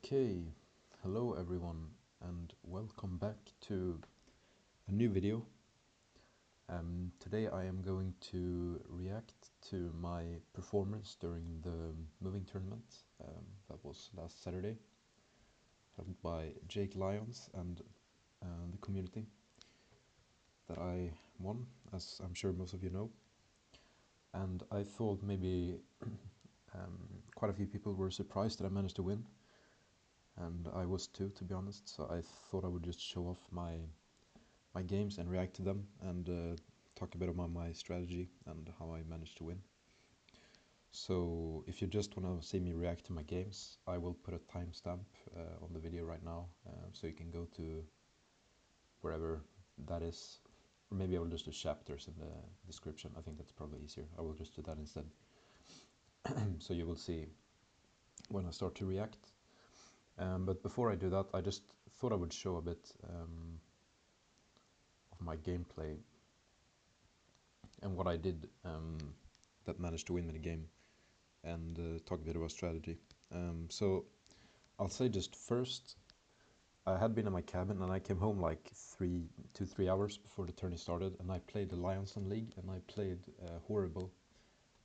Okay, hello everyone and welcome back to a new video. Today I am going to react to my performance during the moving tournament that was last Saturday, held by Jake Lyons and the community that I won, as I'm sure most of you know. And I thought maybe quite a few people were surprised that I managed to win. And I was too, to be honest, so I thought I would just show off my games and react to them and talk a bit about my strategy and how I managed to win. So if you just want to see me react to my games, I will put a timestamp on the video right now, so you can go to wherever that is. Or maybe I will just do chapters in the description. I think that's probably easier. I will just do that instead. So you will see when I start to react. But before I do that, I just thought I would show a bit of my gameplay and what I did that managed to win me the game, and talk a bit about strategy. So I'll say just first, I had been in my cabin and I came home like 3 hours before the tourney started, and I played the Lionson League and I played horrible.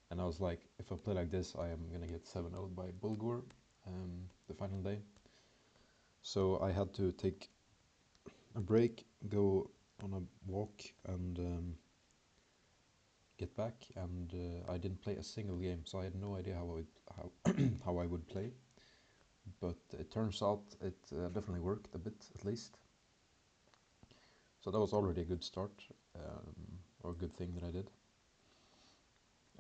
And I was like, if I play like this, I am gonna get 7-0'd by Bulgur the final day. So I had to take a break, go on a walk, and get back. And I didn't play a single game, so I had no idea how I would play. But it turns out it definitely worked a bit, at least. So that was already a good start, or a good thing that I did.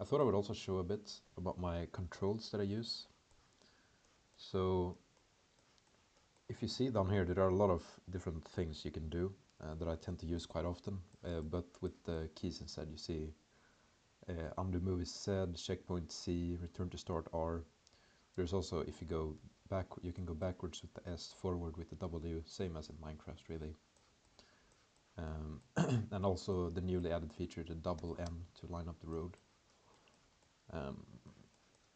I thought I would also show a bit about my controls that I use. So if you see down here, there are a lot of different things you can do that I tend to use quite often, but with the keys instead. You see undo move is Z, checkpoint C, return to start R. There's also, if you go back, you can go backwards with the S, forward with the W, same as in Minecraft really. And also the newly added feature, the double N, to line up the road.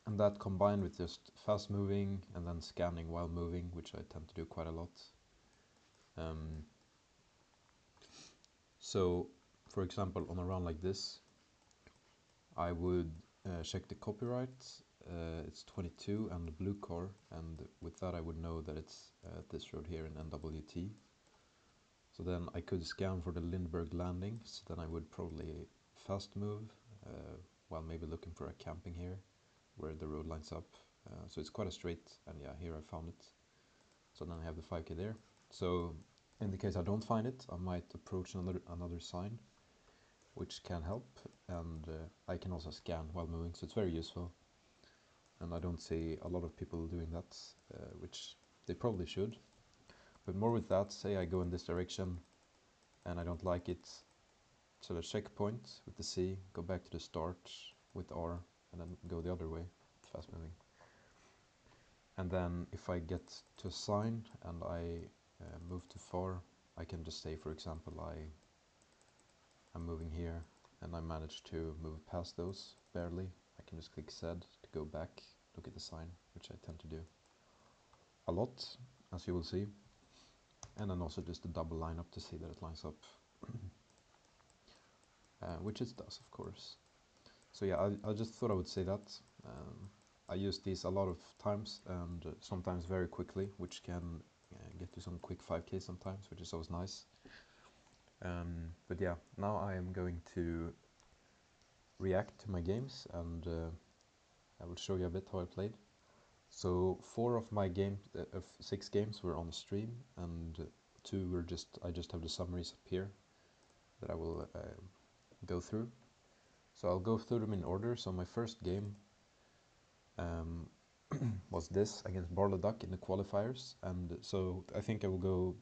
And that combined with just fast moving and then scanning while moving, which I tend to do quite a lot. So for example, on a run like this, I would check the copyright. It's 22 and the blue car, and with that I would know that it's this road here in NWT. So then I could scan for the Lindbergh landing, so then I would probably fast move while maybe looking for a camping here where the road lines up. So it's quite a straight, and yeah, here I found it. So then I have the 5k there. So in the case I don't find it, I might approach another sign, which can help, and I can also scan while moving, so it's very useful. And I don't see a lot of people doing that, which they probably should. But more with that, say I go in this direction and I don't like it, so the checkpoint with the C, go back to the start with R, and then go the other way, fast moving. And then if I get to a sign and I move too far, I can just say, for example, I'm moving here and I manage to move past those barely. I can just click Z to go back, look at the sign, which I tend to do a lot, as you will see. And then also just a double line up to see that it lines up, which it does, of course. So yeah, I just thought I would say that. I use these a lot of times, and sometimes very quickly, which can get you some quick 5k sometimes, which is always nice. But yeah, now I am going to react to my games, and I will show you a bit how I played. So 4 of my of 6 games were on stream, and 2 were I just have the summaries up here that I will go through. So I'll go through them in order. So my first game was this against Barlow Duck in the qualifiers, and so I think I will go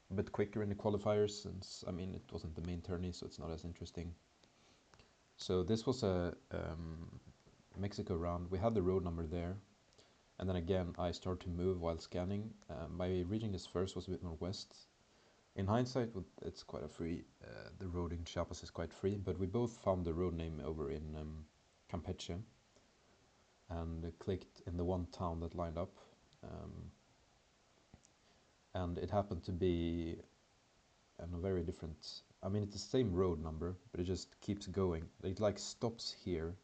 a bit quicker in the qualifiers, since I mean it wasn't the main tourney, so it's not as interesting. So this was a Mexico round. We had the road number there, and then again I started to move while scanning. My reading this first was a bit more west. In hindsight, it's quite a free, the road in Chiapas is quite free, but we both found the road name over in Campeche, and clicked in the one town that lined up. and it happened to be on a very different, I mean, it's the same road number, but it just keeps going. It like stops here,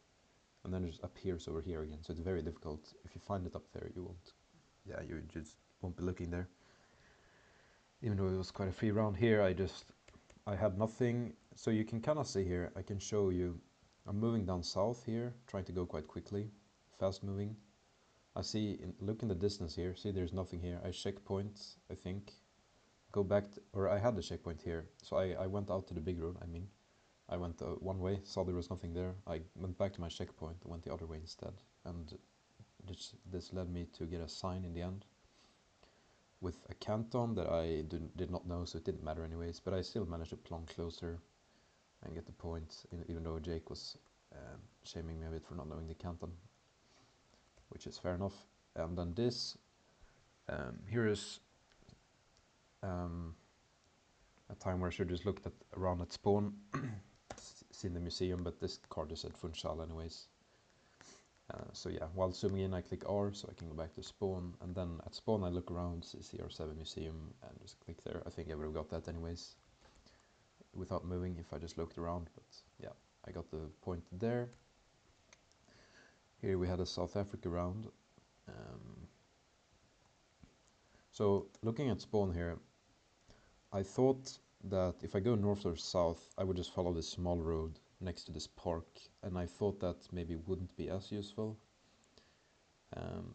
and then it just appears over here again, so it's very difficult. If you find it up there, you won't, yeah, you just won't be looking there. Even though it was quite a free round here, I had nothing. So you can kind of see here, I can show you, I'm moving down south here, trying to go quite quickly, fast moving. I see, look in the distance here, see there's nothing here. I checkpoint, I think, go back, or I had the checkpoint here. So I went out to the big road, I mean. I went one way, saw there was nothing there. I went back to my checkpoint, went the other way instead. And this led me to get a sign in the end with a canton that I did not know, so it didn't matter anyways. But I still managed to plonk closer and get the point, even though Jake was shaming me a bit for not knowing the canton, which is fair enough. And then this, here is a time where I should just looked around at spawn, seen the museum, but this card just said Funchal anyways. So yeah, while zooming in I click R so I can go back to spawn, and then at spawn I look around, see CR7 museum, and just click there. I think I would have got that anyways without moving if I just looked around, but yeah, I got the point there. Here we had a South Africa round. So looking at spawn here, I thought that if I go north or south I would just follow this small road next to this park, and I thought that maybe wouldn't be as useful.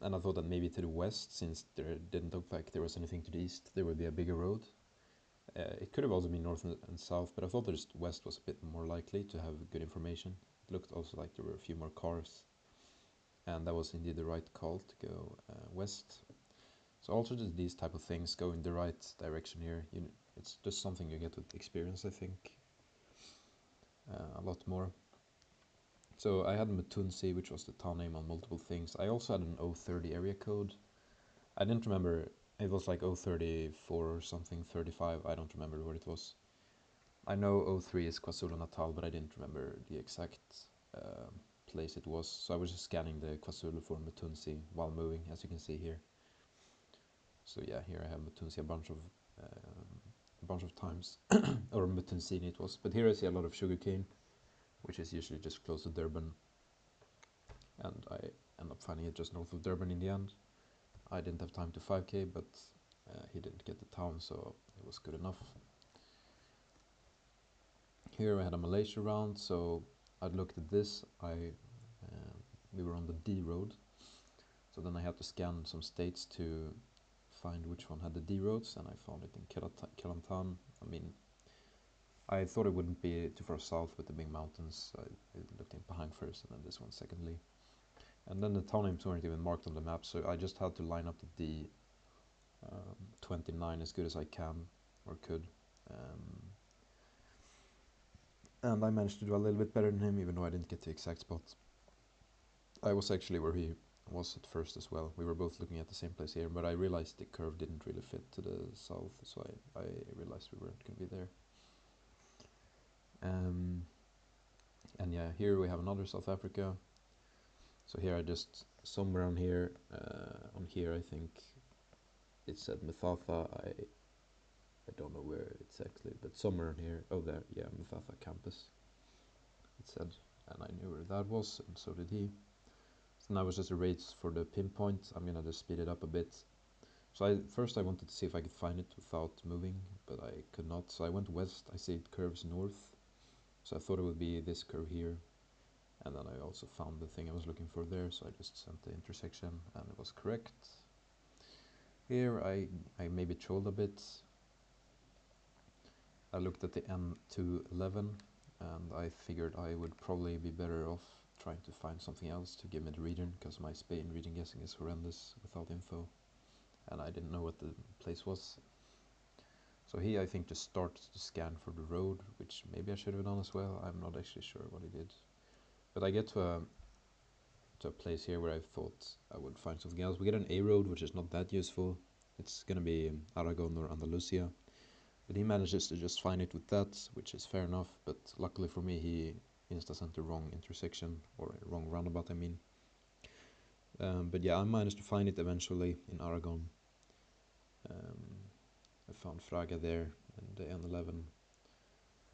And I thought that maybe to the west, since there didn't look like there was anything to the east, there would be a bigger road. It could have also been north and south, but I thought that west was a bit more likely to have good information. It looked also like there were a few more cars, and that was indeed the right call to go west. So also just these type of things, go in the right direction here. It's just something you get with experience, I think, a lot more. So I had Matunsi, which was the town name on multiple things. I also had an 030 area code. I didn't remember, it was like 034 or something, 35, I don't remember what it was. I know 03 is KwaZulu-Natal, but I didn't remember the exact place it was. So I was just scanning the KwaZulu for Matunsi while moving, as you can see here. So yeah, here I have Matunsi a bunch of times, or Matunsini it was. But here I see a lot of sugarcane, which is usually just close to Durban, and I end up finding it just north of Durban in the end. I didn't have time to 5k, but he didn't get the town, so it was good enough. Here I had a Malaysia round, so I looked at this. We were on the D road, so then I had to scan some states to find which one had the D roads, and I found it in Kelantan. I mean, I thought it wouldn't be too far south with the big mountains. I looked in Pahang first, and then this one secondly. And then the town names weren't even marked on the map, so I just had to line up the D 29 as good as I can, or could. And I managed to do a little bit better than him, even though I didn't get the exact spot. I was actually where he was at first as well. We were both looking at the same place here, but I realized the curve didn't really fit to the south, so I realized we weren't going to be there. And yeah, here we have another South Africa. So here I just, somewhere on here, I think it said Mathatha. I don't know where exactly, but somewhere on here, oh there, yeah, Mathatha campus, it said, and I knew where that was, and so did he. So now it's just a race for the pinpoint. I'm gonna just speed it up a bit. So first I wanted to see if I could find it without moving, but I could not. So I went west. I see it curves north, so I thought it would be this curve here, and then I also found the thing I was looking for there, so I just sent the intersection, and it was correct. Here I maybe trolled a bit. I looked at the N211, and I figured I would probably be better off trying to find something else to give me the region, because my Spain region guessing is horrendous without info, and I didn't know what the place was. So he, I think, just starts to scan for the road, which maybe I should have done as well. I'm not actually sure what he did. But I get to a place here where I thought I would find something else. We get an A road, which is not that useful. It's gonna be Aragon or Andalusia. But he manages to just find it with that, which is fair enough. But luckily for me, he insta-sent the wrong intersection, or wrong roundabout, I mean. But yeah, I managed to find it eventually in Aragon. I found Fraga there in the N11.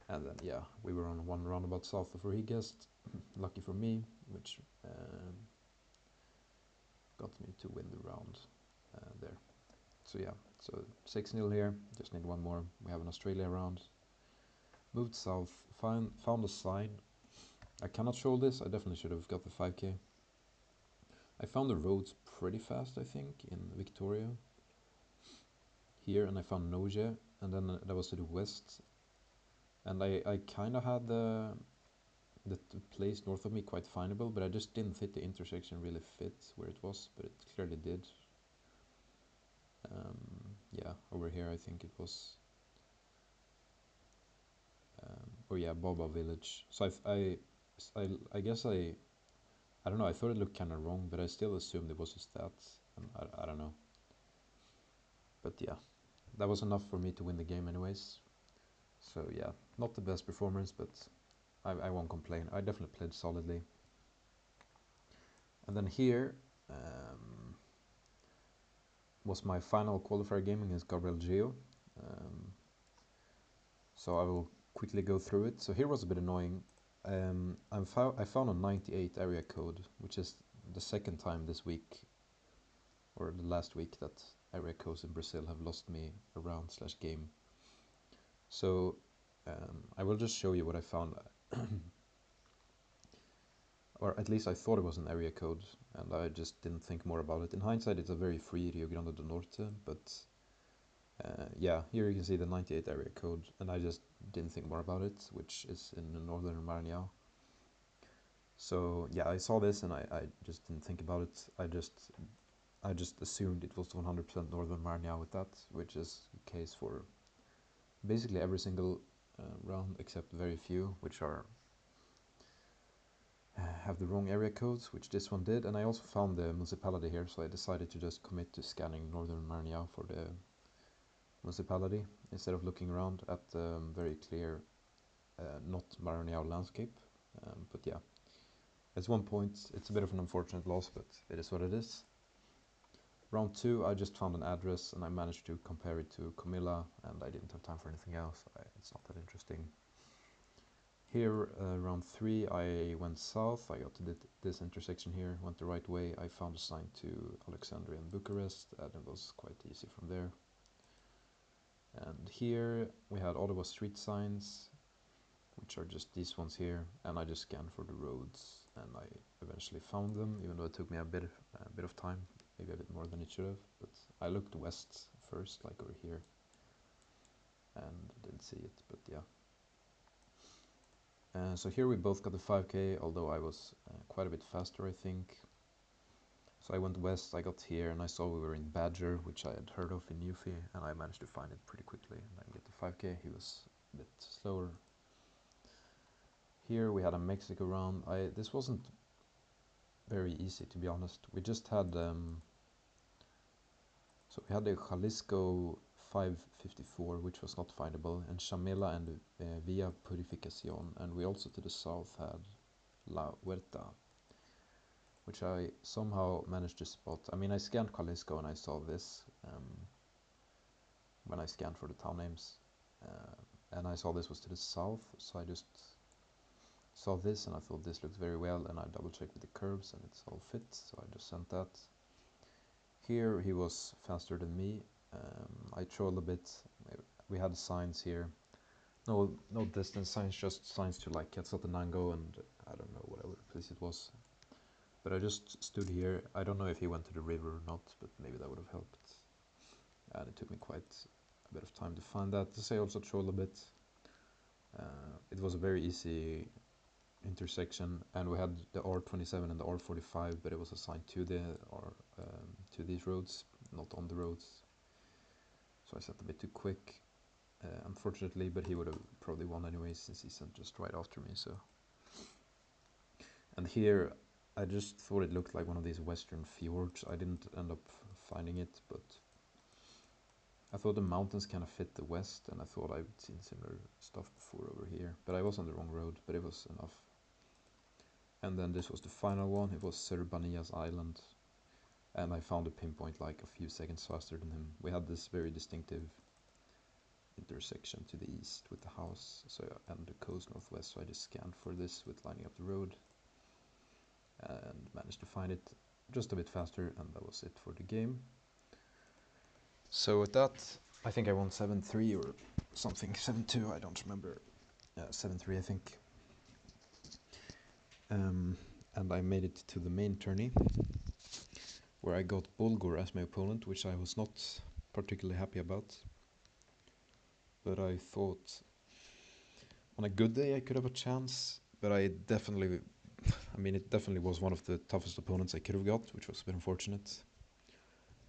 And then, yeah, we were on one roundabout south of where he guessed. Lucky for me, which got me to win the round there. So yeah, so 6-0 here, just need one more. We have an Australia round. Moved south, found a sign. I cannot show this, I definitely should have got the 5k. I found the roads pretty fast, I think, in Victoria. Here, and I found Noje, and then that was to the west. And I kind of had the place north of me quite findable, but I just didn't think the intersection really fit where it was, but it clearly did. Yeah, over here I think it was, or yeah, Boba Village. So I guess I don't know, I thought it looked kind of wrong, but I still assumed it was a stat, and I don't know. But yeah, that was enough for me to win the game anyways. So yeah, not the best performance, but I won't complain. I definitely played solidly. And then here was my final qualifier game against Gabriel Geo. So I will quickly go through it. So here was a bit annoying. I found a 98 area code, which is the second time this week, or the last week, that area codes in Brazil have lost me a round/game. So I will just show you what I found. Or at least I thought it was an area code, and I just didn't think more about it. In hindsight, it's a very free Rio Grande do Norte, but yeah, here you can see the 98 area code, and I just didn't think more about it, which is in the northern Maranhão. So yeah, I saw this and I just didn't think about it. I just assumed it was 100% northern Maranhão with that, which is the case for basically every single round except very few, which are have the wrong area codes, which this one did. And I also found the municipality here, so I decided to just commit to scanning northern Maranhão for the municipality instead of looking around at the very clear not Maranhão landscape. But yeah, at one point it's a bit of an unfortunate loss, but it is what it is. Round 2, I just found an address and I managed to compare it to Comilla, and I didn't have time for anything else. It's not that interesting. Here, round 3, I went south. I got to this intersection here, went the right way. I found a sign to Alexandria and Bucharest, and it was quite easy from there. And here we had Ottawa street signs, which are just these ones here, and I just scanned for the roads, and I eventually found them, even though it took me a bit of time, maybe a bit more than it should have. But I looked west first, like over here, and didn't see it, but yeah. So here we both got the 5k, although I was quite a bit faster, I think. So I went west, I got here, and I saw we were in Badger, which I had heard of in Newfie, and I managed to find it pretty quickly, and I get the 5k. He was a bit slower. Here we had a Mexico round. This wasn't very easy, to be honest. We just had so we had the Jalisco 554, which was not findable, and Chamela and Via Purificación, and we also to the south had La Huerta, which I somehow managed to spot. I mean, I scanned Jalisco and I saw this when I scanned for the town names, and I saw this was to the south, so I just saw this and I thought this looks very well, and I double checked with the curves and it's all fit, so I just sent that. Here he was faster than me. I trolled a bit. We had signs here. No distance signs, just signs to like Quetzaltenango and I don't know whatever place it was. But I just stood here. I don't know if he went to the river or not, but maybe that would have helped. And it took me quite a bit of time to find that. To say I also trolled a bit. It was a very easy intersection, and we had the R27 and the R45, but it was assigned to the to these roads, not on the roads. So I sent a bit too quick, unfortunately, but he would have probably won anyway since he sent just right after me. So, and here I just thought it looked like one of these western fjords. I didn't end up finding it, but I thought the mountains kind of fit the west, and I thought I'd seen similar stuff before over here, but I was on the wrong road, but it was enough. And then this was the final one. It was Serrabanias Island, and I found a pinpoint like a few seconds faster than him. We had this very distinctive intersection to the east with the house, so and the coast northwest. So I just scanned for this with lining up the road, and managed to find it just a bit faster, and that was it for the game. So with that, I think I won 7-3 or something, 7-2, I don't remember. 7-3 I think. And I made it to the main tourney, where I got Bulgur as my opponent, which I was not particularly happy about. But I thought on a good day I could have a chance, but it definitely was one of the toughest opponents I could have got, which was a bit unfortunate.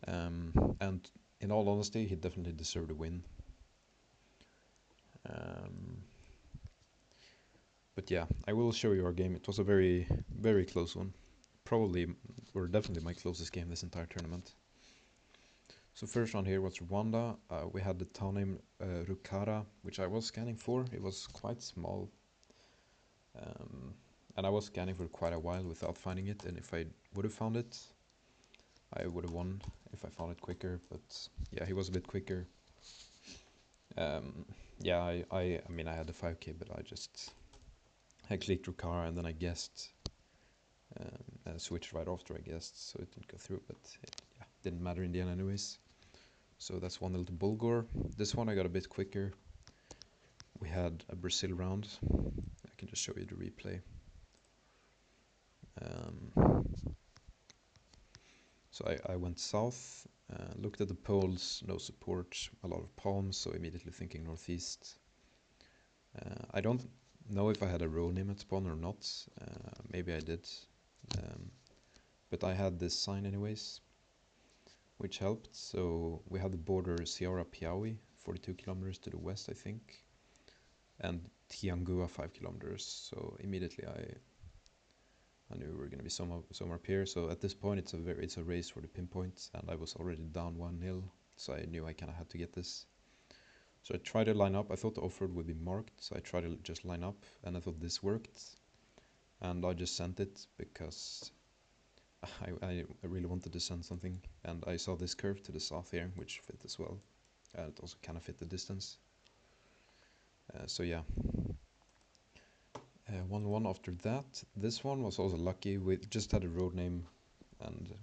And in all honesty, he definitely deserved a win. But yeah, I will show you our game. It was a very, very close one. Probably, or definitely my closest game this entire tournament. So first round here was Rwanda. We had the town name Rukara, which I was scanning for. It was quite small. And I was scanning for quite a while without finding it. And if I would have found it, I would have won if I found it quicker. But yeah, he was a bit quicker. Yeah, I mean, I had the 5k, but I clicked Rukara and then I guessed. And I switched right after I guessed, so it didn't go through, but it didn't matter in the end anyways. So that's 1-0 to Bulgur. This one I got a bit quicker. We had a Brazil round. I can just show you the replay. So I went south, looked at the poles, no support, a lot of palms, so immediately thinking northeast. I don't know if I had a row name at spawn or not. Maybe I did. But I had this sign anyways, which helped. So we had the border Ceará Piauí, 42 kilometers to the west, I think, and Tiangua 5 kilometers. So immediately I knew we were going to be somewhere up here. So at this point it's a race for the pinpoint, and I was already down 1-0, so I knew I kind of had to get this. So I tried to line up. I thought the off-road would be marked, so I tried to just line up, and I thought this worked, and I just sent it because I really wanted to send something, and I saw this curve to the south here, which fit as well. It also kind of fit the distance. So yeah. 1-1 after that. This one was also lucky. We just had a road name, and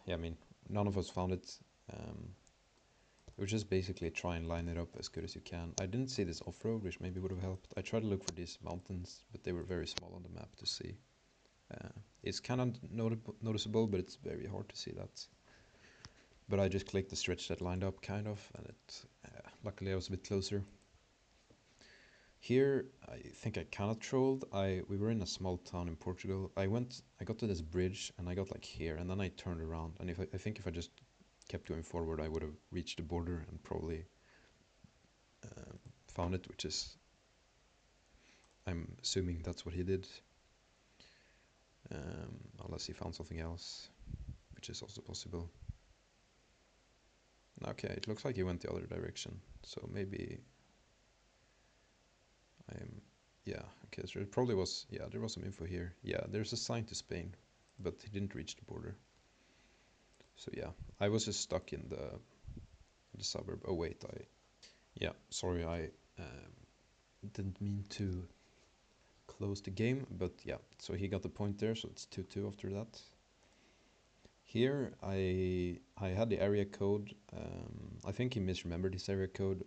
yeah, I mean, none of us found it. It was just basically try and line it up as good as you can. I didn't see this off-road, which maybe would have helped. I tried to look for these mountains, but they were very small on the map to see. It's kind of noticeable, but it's very hard to see that. But I just clicked the stretch that lined up, kind of, and luckily I was a bit closer. Here, I think I kind of trolled. We were in a small town in Portugal. I got to this bridge, and I got like here, and then I turned around. And I think if I just kept going forward, I would have reached the border and probably found it, which is, I'm assuming that's what he did. Unless he found something else, which is also possible. Okay, it looks like he went the other direction, so maybe yeah, okay, so it probably was, yeah, there was some info here. Yeah, there's a sign to Spain, but he didn't reach the border. So yeah, I was just stuck in the suburb. Oh wait, yeah, sorry, I didn't mean to close the game, but yeah, so he got the point there, so it's 2-2 after that. Here, I had the area code. I think he misremembered his area code.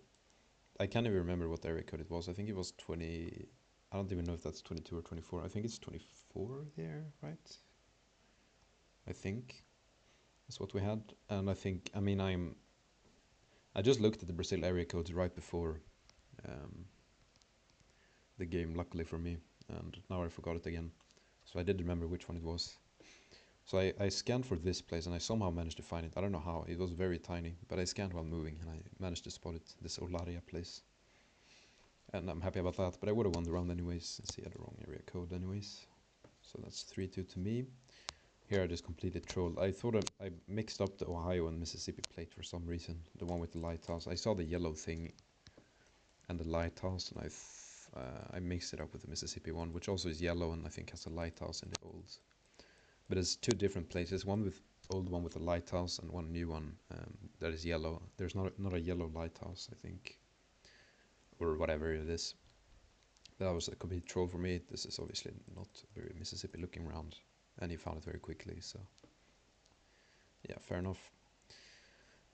I can't even remember what area code it was. I think it was 20. I don't even know if that's 22 or 24. I think it's 24 there, right? I think that's what we had. And I just looked at the Brazil area codes right before the game, luckily for me. And now I forgot it again. So I did remember which one it was. So I scanned for this place, and I somehow managed to find it. I don't know how. It was very tiny, but I scanned while moving, and I managed to spot it, this Olaria place. And I'm happy about that, but I would have won the round anyways, since he had the wrong area code anyways. So that's 3-2 to me. Here I just completely trolled. I thought I mixed up the Ohio and Mississippi plate for some reason. The one with the lighthouse. I saw the yellow thing and the lighthouse, and I mixed it up with the Mississippi one, which also is yellow and I think has a lighthouse in the old. But it's two different places. One with old one with a lighthouse and one new one that is yellow. There's not a yellow lighthouse, I think, or whatever it is. That was a complete troll for me. This is obviously not very Mississippi looking round, and he found it very quickly, so yeah, fair enough.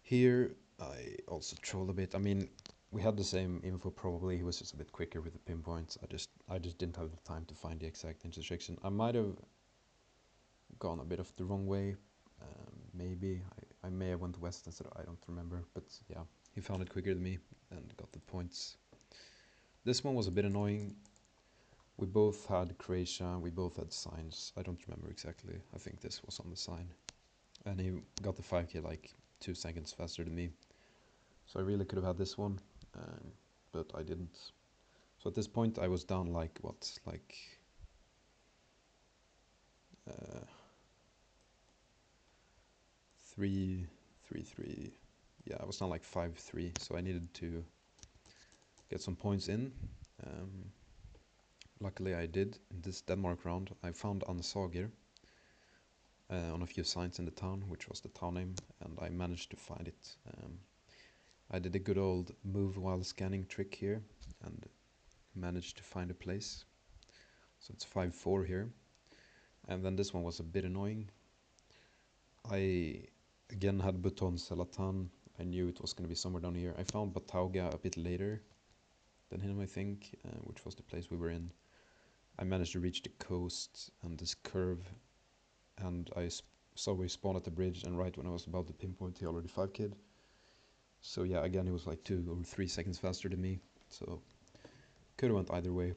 Here I also trolled a bit. I mean, we had the same info probably. He was just a bit quicker with the pinpoints. I just didn't have the time to find the exact intersection. I might have gone a bit of the wrong way. Maybe I may have went west instead. I don't remember, but yeah, he found it quicker than me and got the points. This one was a bit annoying. We both had Croatia. We both had signs. I don't remember exactly. I think this was on the sign, and he got the 5k like 2 seconds faster than me. So I really could have had this one, but I didn't. So at this point I was down like what, like 3-3. Yeah, I was down like 5-3. So I needed to get some points in. Luckily I did in this Denmark round. I found Ansager on a few signs in the town, which was the town name, and I managed to find it. I did a good old move while scanning trick here and managed to find a place. So it's 5-4 here. And then this one was a bit annoying. I again had Buton Selatan. I knew it was going to be somewhere down here. I found Batauga a bit later than him, I think, which was the place we were in. I managed to reach the coast and this curve, and I saw we spawned at the bridge, and right when I was about to pinpoint, he already 5k'd. So yeah, again, he was like 2 or 3 seconds faster than me, so could have went either way.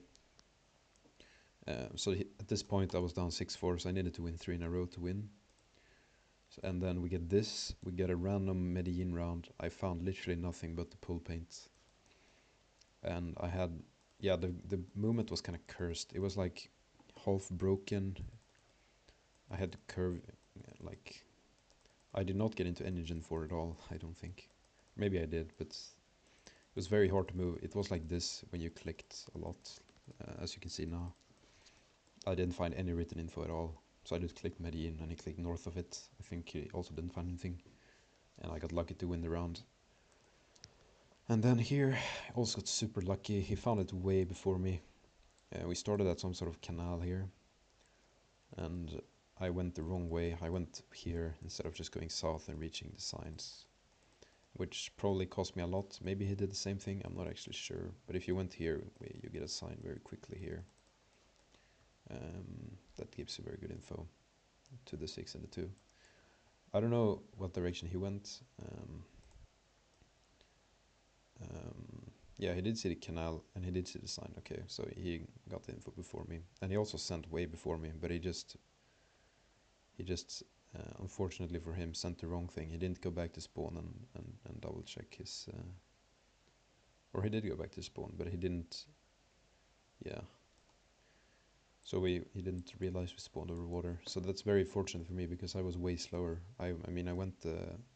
So at this point I was down 6-4, so I needed to win 3 in a row to win. So, and then we get this, we get a random Medellin round. I found literally nothing but the pull paint. And I had, yeah, the movement was kind of cursed. It was like half broken. I had to curve, like, I did not get into Engine 4 at all, I don't think. Maybe I did, but it was very hard to move. It was like this when you clicked a lot, as you can see now. I didn't find any written info at all. So I just clicked Medellin and he clicked north of it. I think he also didn't find anything. And I got lucky to win the round. And then here, I also got super lucky. He found it way before me. We started at some sort of canal here. And I went the wrong way. I went here instead of just going south and reaching the signs, which probably cost me a lot. Maybe he did the same thing, I'm not actually sure. But if you went here, you get a sign very quickly here. That gives you very good info to the 6 and the 2. I don't know what direction he went. Yeah, he did see the canal and he did see the sign. Okay, so he got the info before me, and he also sent way before me. But he just unfortunately for him, sent the wrong thing. He didn't go back to spawn and double check his. Or he did go back to spawn, but he didn't. Yeah. So he didn't realize we spawned over water. So that's very fortunate for me because I was way slower. I mean, I went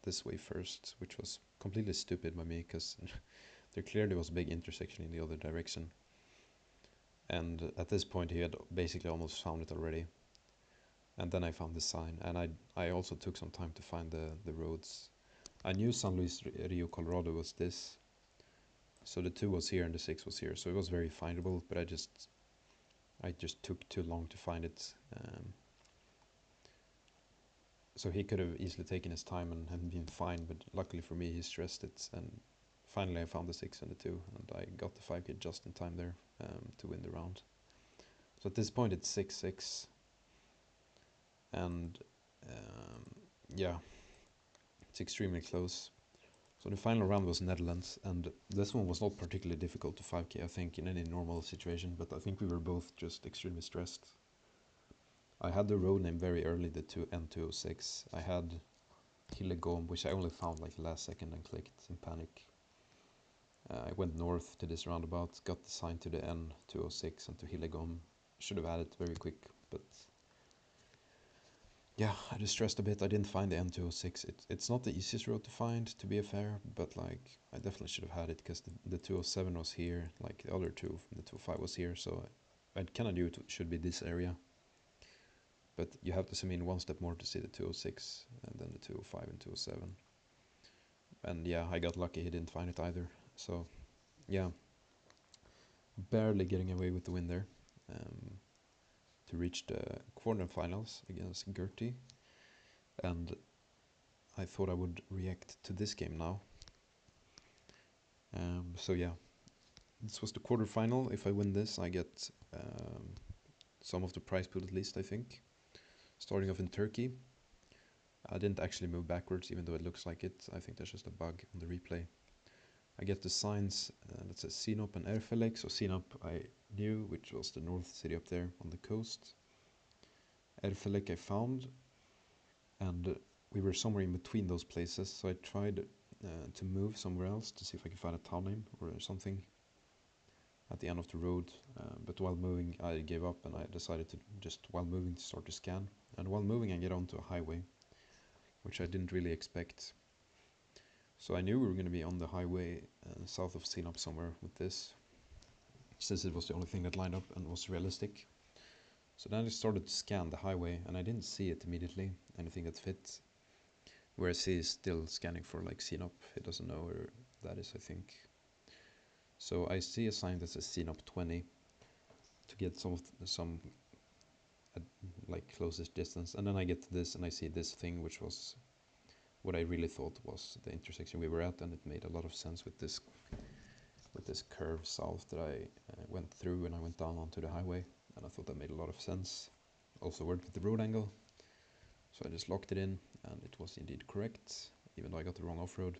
this way first, which was completely stupid by me because there clearly was a big intersection in the other direction. And at this point he had basically almost found it already. And then I found the sign, and I also took some time to find the roads. I knew San Luis Rio Colorado was this. So the 2 was here and the 6 was here. So it was very findable, but I just took too long to find it. So he could have easily taken his time and been fine, but luckily for me, he stressed it. And finally, I found the 6 and the 2, and I got the 5k just in time there to win the round. So at this point, it's 6-6. And yeah, it's extremely close. So the final round was Netherlands, and this one was not particularly difficult to 5k, I think, in any normal situation, but I think we were both just extremely stressed. I had the road name very early, the N206. I had Hillegom, which I only found like last second and clicked in panic. I went north to this roundabout, got the sign to the N206 and to Hillegom. Should have had it very quick, but yeah, I just stressed a bit. I didn't find the N206. It's not the easiest road to find, to be fair, but like I definitely should have had it because the 207 was here, like the other two from the 205 was here, so I kind of knew it should be this area. But you have to zoom in one step more to see the 206 and then the 205 and 207. And yeah, I got lucky, he didn't find it either. So yeah, barely getting away with the win there, to reach the quarterfinals against Gertie. And I thought I would react to this game now. So yeah, this was the quarterfinal. If I win this, I get some of the prize pool at least, I think. Starting off in Turkey. I didn't actually move backwards, even though it looks like it. I think that's just a bug on the replay. I get the signs that says Sinop and Erfelek. So Sinop I knew, which was the north city up there on the coast. Erfelek I found, and we were somewhere in between those places. So I tried to move somewhere else to see if I could find a town name or something at the end of the road. But while moving, I gave up and I decided to just, while moving, to start to scan. And while moving, I get onto a highway, which I didn't really expect. So I knew we were going to be on the highway south of Sinop somewhere with this, since it was the only thing that lined up and was realistic. So then I started to scan the highway, and I didn't see it immediately, anything that fit. Whereas he is still scanning for like Sinop, he doesn't know where that is, I think. So I see a sign that says Sinop 20 to get some like closest distance, and then I get to this and I see this thing, which was what I really thought was the intersection we were at, and it made a lot of sense with this curve south that I went through when I went down onto the highway, and I thought that made a lot of sense. Also worked with the road angle, so I just locked it in, and it was indeed correct, even though I got the wrong off-road.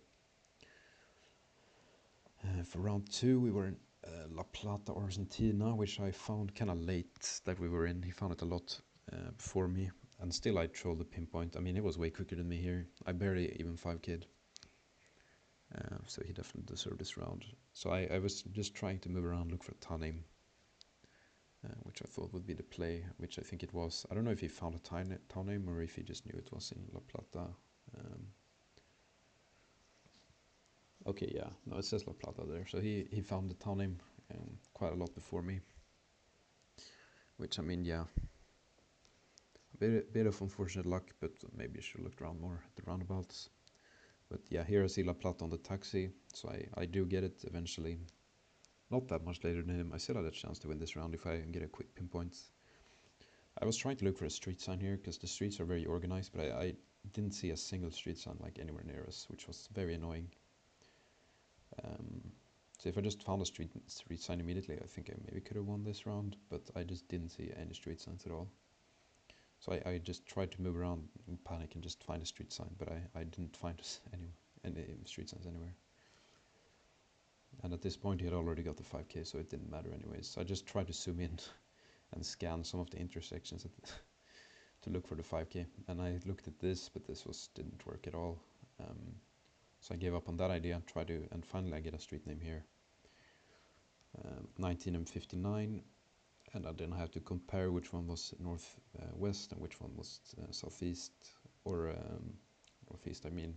For round 2 we were in La Plata, Argentina, which I found kind of late that we were in. He found it a lot before me, and still I trolled the pinpoint. I mean, he was way quicker than me here. I barely even 5k'd. So he definitely deserved this round. So I was just trying to move around, look for a town name, which I thought would be the play, which I think it was. I don't know if he found a town name or if he just knew it was in La Plata. Okay, yeah, no, it says La Plata there. So he found the town name quite a lot before me. Which, I mean, yeah, a bit of unfortunate luck, but maybe I should have looked around more at the roundabouts. But yeah, here I see La Plata on the taxi, so I do get it eventually. Not that much later than him. I still had a chance to win this round if I get a quick pinpoint. I was trying to look for a street sign here, because the streets are very organized, but I didn't see a single street sign like anywhere near us, which was very annoying. So if I just found a street sign immediately, I think I maybe could have won this round, but I just didn't see any street signs at all. So I just tried to move around in panic and just find a street sign, but I didn't find any street signs anywhere. And at this point he had already got the 5k, so it didn't matter anyways. So I just tried to zoom in and scan some of the intersections to look for the 5k. And I looked at this, but this didn't work at all. So I gave up on that idea, and finally I get a street name here. 19 and 59, and I then have to compare which one was northwest and which one was southeast, or northeast I mean.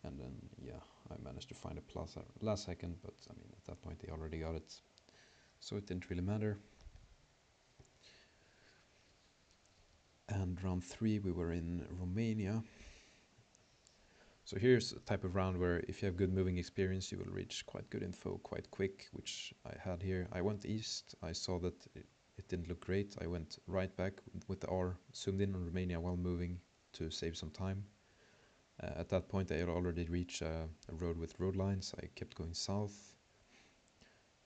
And then yeah, I managed to find a plaza last second, but I mean at that point they already got it, so it didn't really matter. And round 3 we were in Romania. So here's a type of round where if you have good moving experience, you will reach quite good info quite quick, which I had here. I went east, I saw that it didn't look great. I went right back with the R, zoomed in on Romania while moving to save some time. At that point I had already reached a road with road lines. I kept going south.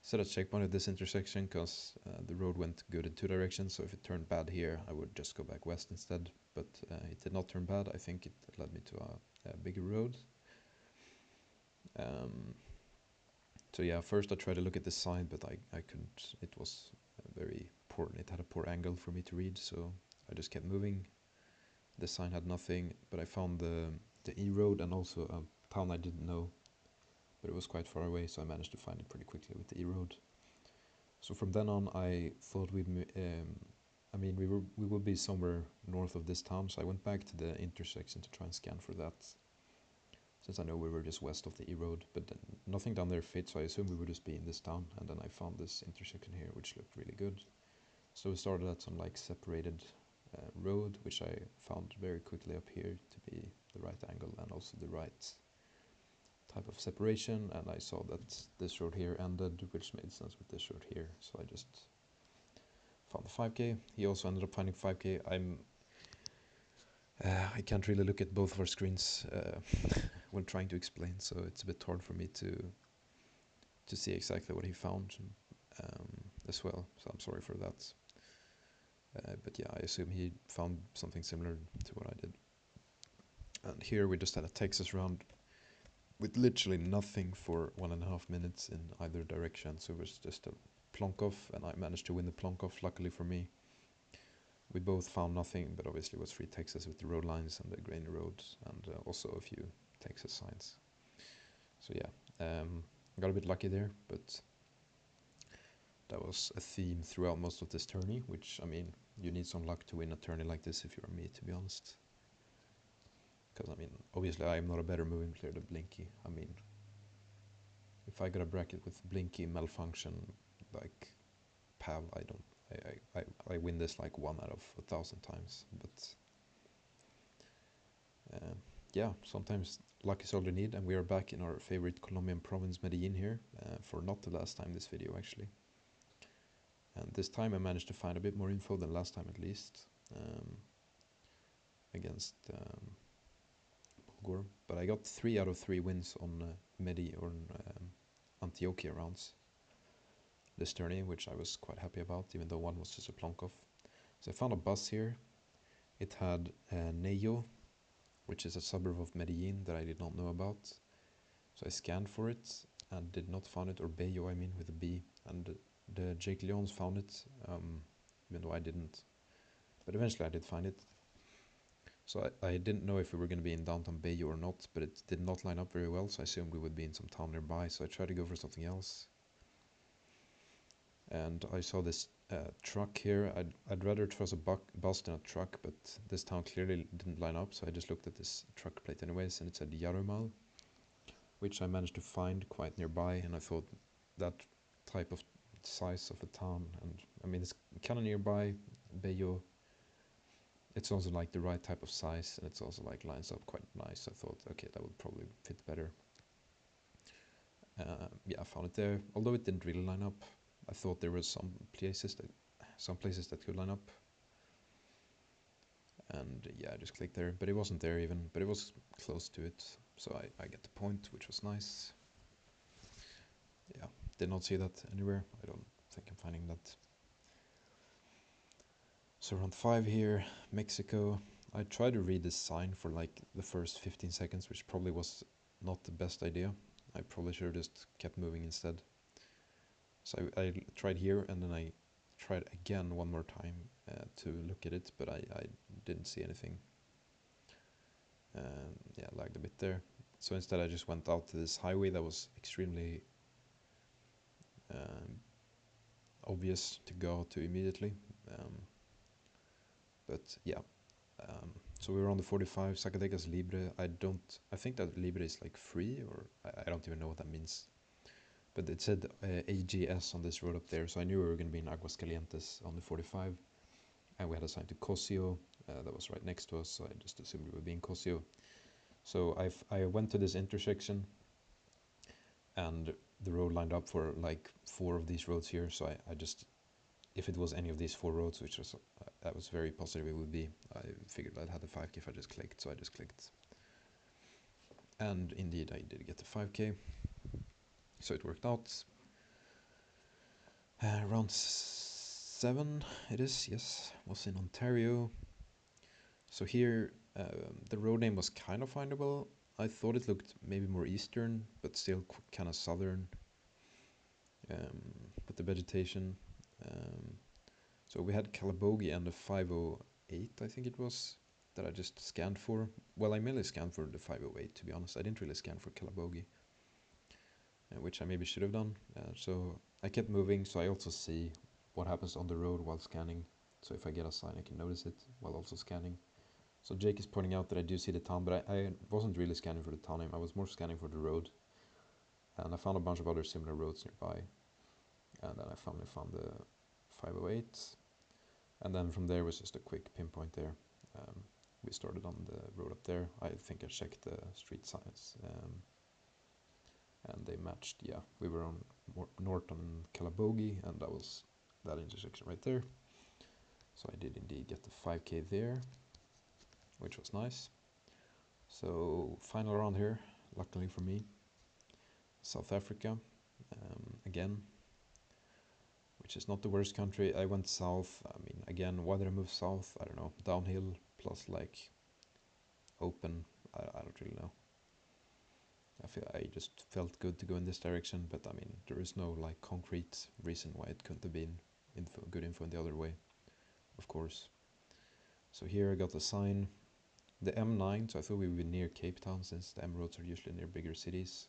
Set a checkpoint at this intersection because the road went good in 2 directions, so if it turned bad here I would just go back west instead, but it did not turn bad. I think it led me to a bigger road. So yeah, first I tried to look at the sign, but I couldn't. It was very poor, it had a poor angle for me to read, so I just kept moving. The sign had nothing, but I found the E road and also a town I didn't know, but it was quite far away, so I managed to find it pretty quickly with the E road. So from then on I thought we would be somewhere north of this town, so I went back to the intersection to try and scan for that, since I know we were just west of the E road, but then nothing down there fit, so I assumed we would just be in this town, and then I found this intersection here, which looked really good. So we started at some like separated road, which I found very quickly up here to be the right angle and also the right type of separation, and I saw that this road here ended, which made sense with this road here, so I just found the 5k. He also ended up finding 5k. I can't really look at both of our screens when trying to explain, so it's a bit hard for me to see exactly what he found as well, so I'm sorry for that. But yeah, I assume he found something similar to what I did. And here we just had a Texas round with literally nothing for 1.5 minutes in either direction, so it was just a plonk off, and I managed to win the plonk off, luckily for me. We both found nothing, but obviously it was free Texas with the road lines and the grainy roads, and also a few Texas signs. So yeah, got a bit lucky there, but that was a theme throughout most of this tourney, which, I mean, you need some luck to win a tourney like this if you're me, to be honest. Because, I mean, obviously I'm not a better moving player than Blinky. I mean, if I got a bracket with Blinky, Malfunction, like Pal, I win this like 1 out of 1,000 times. But yeah, sometimes luck is all you need, and we are back in our favorite Colombian province, Medellin here, for not the last time this video actually. And this time I managed to find a bit more info than last time, at least, against Bulgur. But I got 3 out of 3 wins on Antioquia rounds this tourney, which I was quite happy about, even though one was just a plonk off. So I found a bus here. It had Neyo, which is a suburb of Medellin that I did not know about. So I scanned for it and did not find it, or Bello, I mean, with a B. And the Jake Leons found it, even though I didn't. But eventually I did find it. So I didn't know if we were going to be in downtown Bello or not, but it did not line up very well, so I assumed we would be in some town nearby, so I tried to go for something else. And I saw this truck here. I'd rather trust a bus than a truck, but this town clearly didn't line up, so I just looked at this truck plate anyways, and it said Yarumal, which I managed to find quite nearby, and I thought that type of size of a town, and I mean, it's kind of nearby Bello. It's also like the right type of size, and it's also like lines up quite nice. I thought, okay, that would probably fit better. Yeah, I found it there, although it didn't really line up. I thought there was some places that could line up, and yeah, I just clicked there, but it wasn't there even, but it was close to it, so I get the point, which was nice. Yeah, did not see that anywhere. I don't think I'm finding that. So round 5 here, Mexico. I tried to read this sign for like the first 15 seconds, which probably was not the best idea. I probably should have just kept moving instead. So I tried here, and then I tried again one more time to look at it, but I didn't see anything. Yeah, lagged a bit there. So instead I just went out to this highway that was extremely obvious to go to immediately. But yeah, so we were on the 45, Zacatecas Libre. I think that Libre is like free, or I don't even know what that means. But it said AGS on this road up there, so I knew we were going to be in Aguascalientes on the 45. And we had assigned to Cosio, that was right next to us, so I just assumed we would be in Cosio. So I went to this intersection, and the road lined up for like 4 of these roads here, so I just, if it was any of these 4 roads, which was, I was very positive it would be, I figured I'd have the 5k if I just clicked, so I just clicked. And indeed I did get the 5k, so it worked out. Round 7 it is, yes, was in Ontario. So here the road name was kind of findable. I thought it looked maybe more eastern, but still kind of southern with the vegetation. So we had Calabogie and the 508, I think it was, that I just scanned for. Well, I mainly scanned for the 508, to be honest. I didn't really scan for Calabogie, which I maybe should have done. So I kept moving, so I also see what happens on the road while scanning. So if I get a sign, I can notice it while also scanning. So Jake is pointing out that I do see the town, but I wasn't really scanning for the town name. I was more scanning for the road. And I found a bunch of other similar roads nearby. And then I finally found the 508. And then from there was just a quick pinpoint there. We started on the road up there. I think I checked the street signs, and they matched. Yeah, we were on Norton and Calabogie, and that was that intersection right there. So I did indeed get the 5k there, which was nice. So final round here, luckily for me, South Africa, again, which is not the worst country. I went south. I mean, again, why did I move south? I don't know. Downhill plus like open. I don't really know. I just felt good to go in this direction, but I mean, there is no like concrete reason why it couldn't have been good info in the other way, of course. So here I got the sign, the M9, so I thought we would be near Cape Town since the M roads are usually near bigger cities.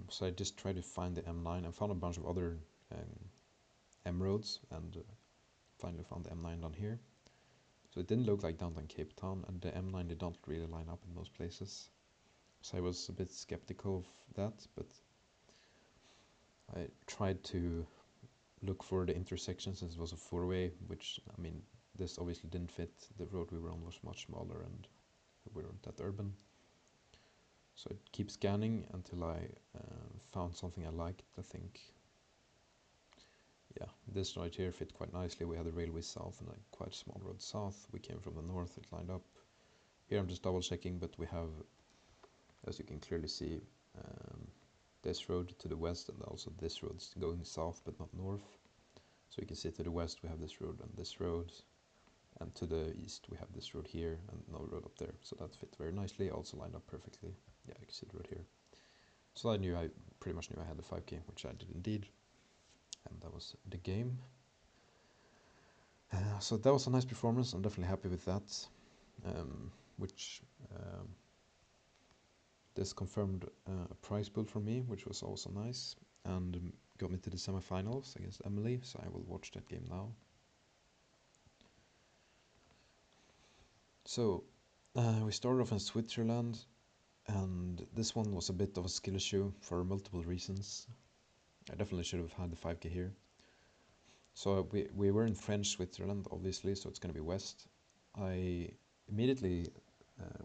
So I just tried to find the M9 and found a bunch of other M roads, and finally found the M9 down here. So it didn't look like downtown Cape Town, and the M9 did not really line up in most places. So I was a bit skeptical of that, but I tried to look for the intersection since it was a four-way, which, I mean, this obviously didn't fit. The road we were on was much smaller and we weren't that urban. So I'd keep scanning until I found something I liked. I think, yeah, this right here fit quite nicely. We had a railway south and a quite small road south. We came from the north, it lined up. Here I'm just double checking, but we have, as you can clearly see, this road to the west and also this road going south but not north. So you can see to the west we have this road and this road, and to the east we have this road here and another road up there. So that fit very nicely, also lined up perfectly. Yeah, you can see the road here. So I pretty much knew I had the 5k, which I did indeed. And that was the game. So that was a nice performance. I'm definitely happy with that. Which this confirmed a prize pool for me, which was also nice, and got me to the semifinals against Emily. So I will watch that game now. So we started off in Switzerland, and this one was a bit of a skill issue for multiple reasons. I definitely should have had the 5k here. So we were in French Switzerland, obviously, so it's going to be west. I immediately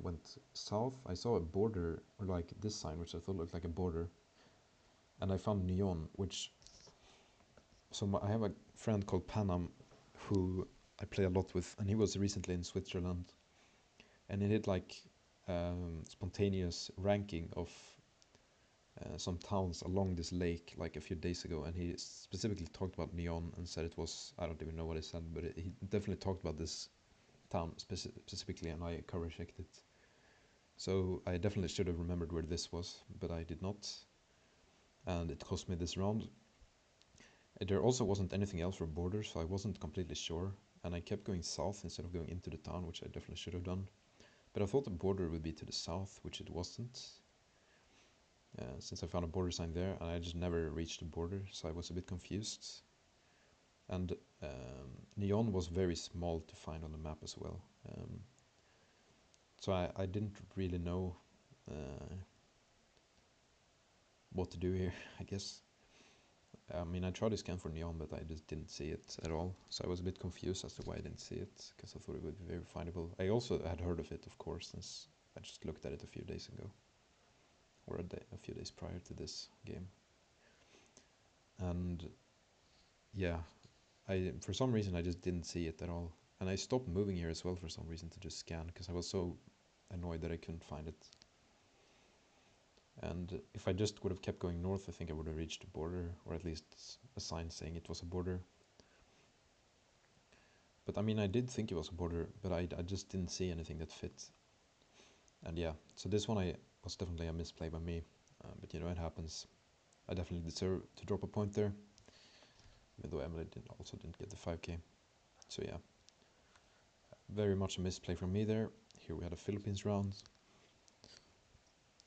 went south. I saw a border, or like this sign, which I thought looked like a border, and I found Nyon, which... So I have a friend called Panam who I play a lot with, and he was recently in Switzerland, and he did like spontaneous ranking of some towns along this lake like a few days ago, and he specifically talked about Nyon and said it was, I don't even know what he said, but he definitely talked about this town specifically, and I cover checked it. So I definitely should have remembered where this was, but I did not, and it cost me this round. There also wasn't anything else for borders, so I wasn't completely sure, and I kept going south instead of going into the town, which I definitely should have done. But I thought the border would be to the south, which it wasn't, since I found a border sign there, and I just never reached the border, so I was a bit confused. And Nyon was very small to find on the map as well. So I didn't really know what to do here, I guess. I mean, I tried to scan for Nyon, but I just didn't see it at all. So I was a bit confused as to why I didn't see it, because I thought it would be very findable. I also had heard of it, of course, since I just looked at it a few days ago, or a few days prior to this game. And yeah, for some reason I just didn't see it at all. And I stopped moving here as well for some reason to just scan, because I was so annoyed that I couldn't find it. And if I just would have kept going north, I think I would have reached the border, or at least a sign saying it was a border. But I mean, I did think it was a border, but I just didn't see anything that fit. And yeah, so this one was definitely a misplay by me, but you know, it happens. I definitely deserve to drop a point there, even though Emily also didn't get the 5k. So yeah, very much a misplay from me there. Here we had a Philippines round,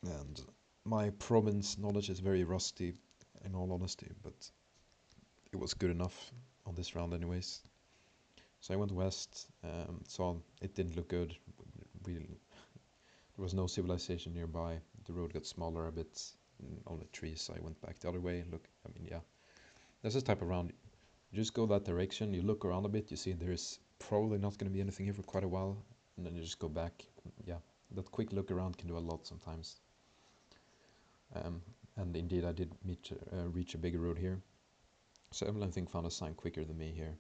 and my province knowledge is very rusty, in all honesty, but it was good enough on this round anyways. So I went west, so it didn't look good. There was no civilization nearby. The road got smaller a bit, only trees. So I went back the other way. Look, I mean, yeah, that's this type of round You just go that direction, you look around a bit, you see there's probably not going to be anything here for quite a while, and then you just go back. Yeah, that quick look around can do a lot sometimes. And indeed I did reach a bigger road here. So Evelyn, I think, found a sign quicker than me here.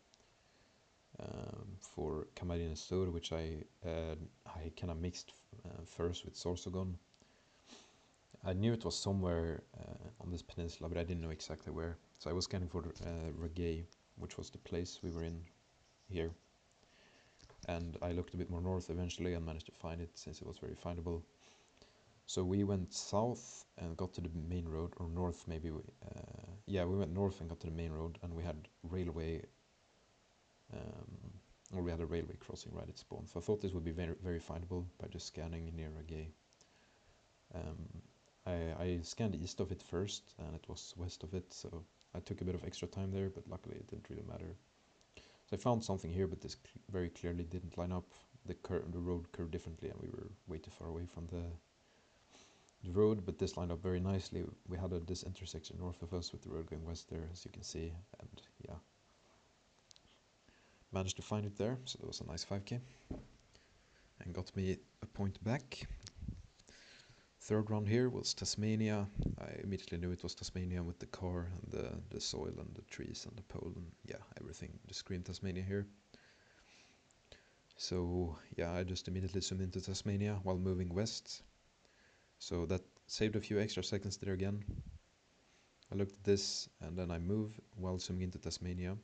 For Camarines Sur, which I kind of mixed first with Sorsogon. I knew it was somewhere on this peninsula, but I didn't know exactly where. So I was scanning for Regay, which was the place we were in here. And I looked a bit more north eventually and managed to find it, since it was very findable. So we went south and got to the main road, or north maybe. Yeah, we went north and got to the main road, and we had railway, or we had a railway crossing right at spawn. So I thought this would be very, very findable by just scanning near Regay. I scanned east of it first, and it was west of it, so I took a bit of extra time there, but luckily it didn't really matter. So I found something here, but this very clearly didn't line up. The road curved differently, and we were way too far away from the road, but this lined up very nicely. We had this intersection north of us with the road going west there, as you can see, and yeah, managed to find it there, so that was a nice 5k, and got me a point back. Third round here was Tasmania. I immediately knew it was Tasmania with the car and the soil and the trees and the pole, and yeah, everything just screamed Tasmania here. So yeah, I just immediately zoomed into Tasmania while moving west. So that saved a few extra seconds there again. I looked at this, and then I move while zooming into Tasmania.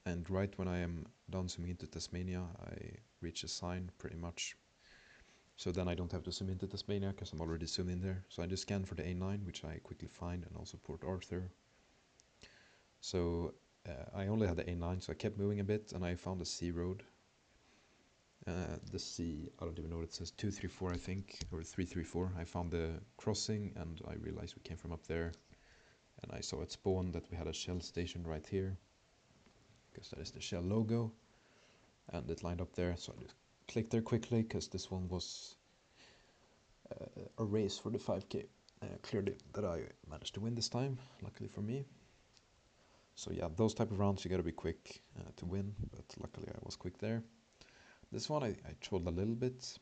And right when I am done zooming into Tasmania, I reach a sign pretty much. So then I don't have to zoom into Tasmania because I'm already zoomed in there. So I just scan for the A9, which I quickly find, and also Port Arthur. So I only had the A9, so I kept moving a bit, and I found a C road. The C, I don't even know what it says, 234 I think, or 334. I found the crossing, and I realized we came from up there. And I saw at spawn that we had a Shell station right here, because that is the Shell logo, and it lined up there, so I just clicked there quickly, because this one was a race for the 5k. Clearly that I managed to win this time, luckily for me. So yeah, those type of rounds you gotta be quick to win, but luckily I was quick there. This one I trolled a little bit.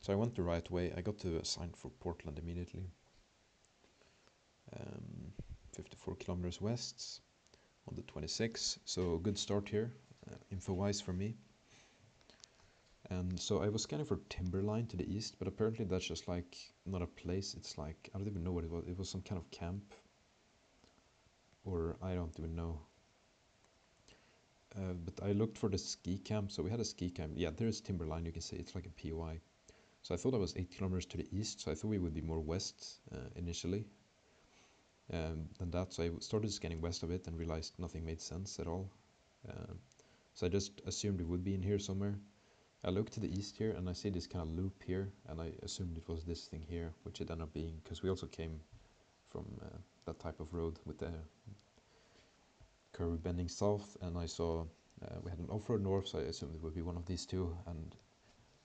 So I went the right way. I got to a sign for Portland immediately. 54 kilometers west on the 26, so good start here, info-wise for me. And so I was scanning for Timberline to the east, but apparently that's just like not a place. It's like, I don't even know what it was. It was some kind of camp, or I don't even know. But I looked for the ski camp, so we had a ski camp. Yeah, there's Timberline, you can see it's like a POI. So I thought I was 8 kilometers to the east, so I thought we would be more west initially than that. So I started scanning west of it and realized nothing made sense at all. So I just assumed it would be in here somewhere. I look to the east here, and I see this kind of loop here, and I assumed it was this thing here, which it ended up being, because we also came from that type of road with the curve bending south, and I saw we had an off-road north, so I assumed it would be one of these two, and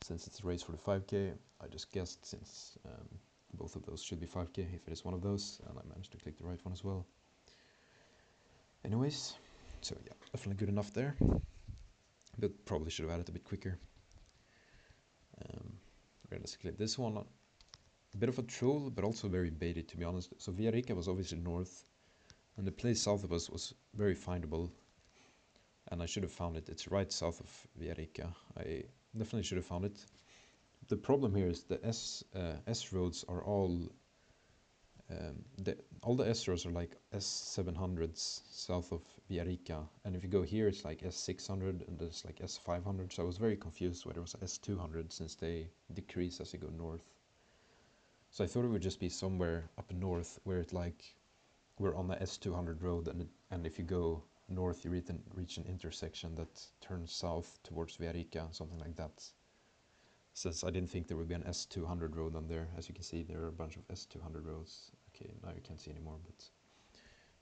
since it's a race for the 5k, I just guessed, since both of those should be 5k if it is one of those, and I managed to click the right one as well. Anyways, so yeah, definitely good enough there, but probably should have had it a bit quicker. Realistically, this one, a bit of a troll, but also very baited, to be honest. So Villarrica was obviously north, and the place south of us was very findable, and I should have found it. It's right south of Villarrica. I definitely should have found it. The problem here is the S roads are all the S roads are like S700s south of Villarrica, and if you go here it's like S600 and there's like S500, so I was very confused whether it was S200 since they decrease as you go north. So I thought it would just be somewhere up north where it like we're on the S200 road, and if you go north you reach an intersection that turns south towards Villarrica, something like that. Since I didn't think there would be an S200 road on there. As you can see, there are a bunch of S200 roads. Okay, now you can't see anymore, but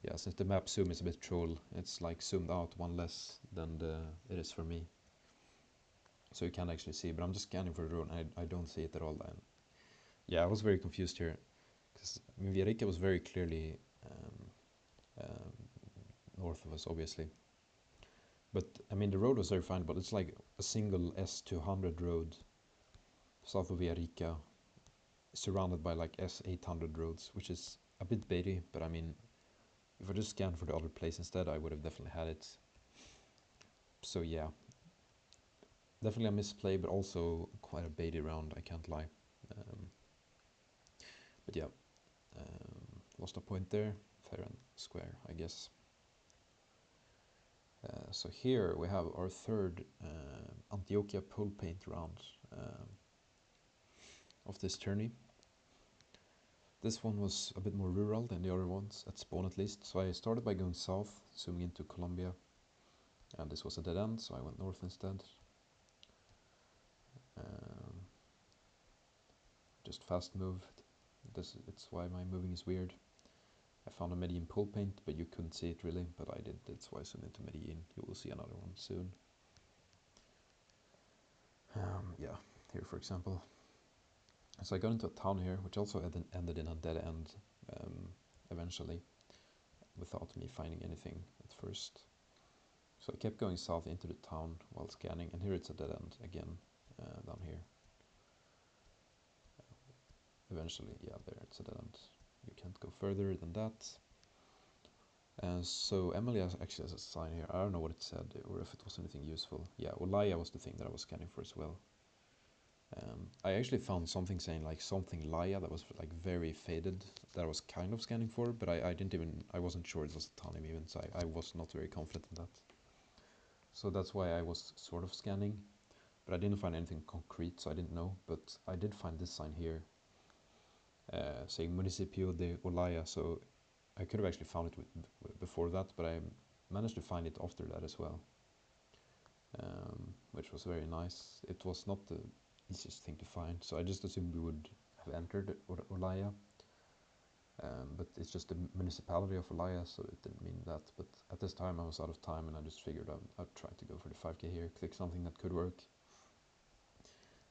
yeah, since the map zoom is a bit troll, it's like zoomed out one less than it is for me. So you can't actually see, but I'm just scanning for the road, and I don't see it at all. And yeah, I was very confused here, because I mean, Villarrica was very clearly north of us, obviously. But I mean, the road was very fine, but it's like a single S200 road south of Villarrica, surrounded by like S800 roads, which is a bit baity, but I mean, if I just scanned for the other place instead, I would have definitely had it. So yeah, definitely a misplay, but also quite a baity round, I can't lie. But yeah, lost a point there, fair and square, I guess. So here we have our third Antioquia pole paint round of this tourney. This one was a bit more rural than the other ones, at spawn at least, so I started by going south, zooming into Colombia, and this was a dead end, so I went north instead. Just fast moved. It's why my moving is weird. I found a Medellin pole paint, but you couldn't see it really, but I did. That's why I zoomed into Medellin. You will see another one soon. Yeah, here for example. So I got into a town here, which also ended in a dead end eventually, without me finding anything at first. So I kept going south into the town while scanning, and here it's a dead end again, down here. Eventually, yeah, there it's a dead end. You can't go further than that. So Emily actually has a sign here. I don't know what it said, or if it was anything useful. Yeah, Olaya was the thing that I was scanning for as well. I actually found something saying like something Laya that was like very faded, that I was kind of scanning for, but I wasn't sure it was a town name even, so I was not very confident in that. So that's why I was sort of scanning, but I didn't find anything concrete, so I didn't know. But I did find this sign here, saying Municipio de Olaya, so I could have actually found it before that, but I managed to find it after that as well, which was very nice. It was not the easiest thing to find, so I just assumed we would have entered Olaya, but it's just the municipality of Olaya, so it didn't mean that. But at this time I was out of time, and I just figured I'd try to go for the 5k here, click something that could work.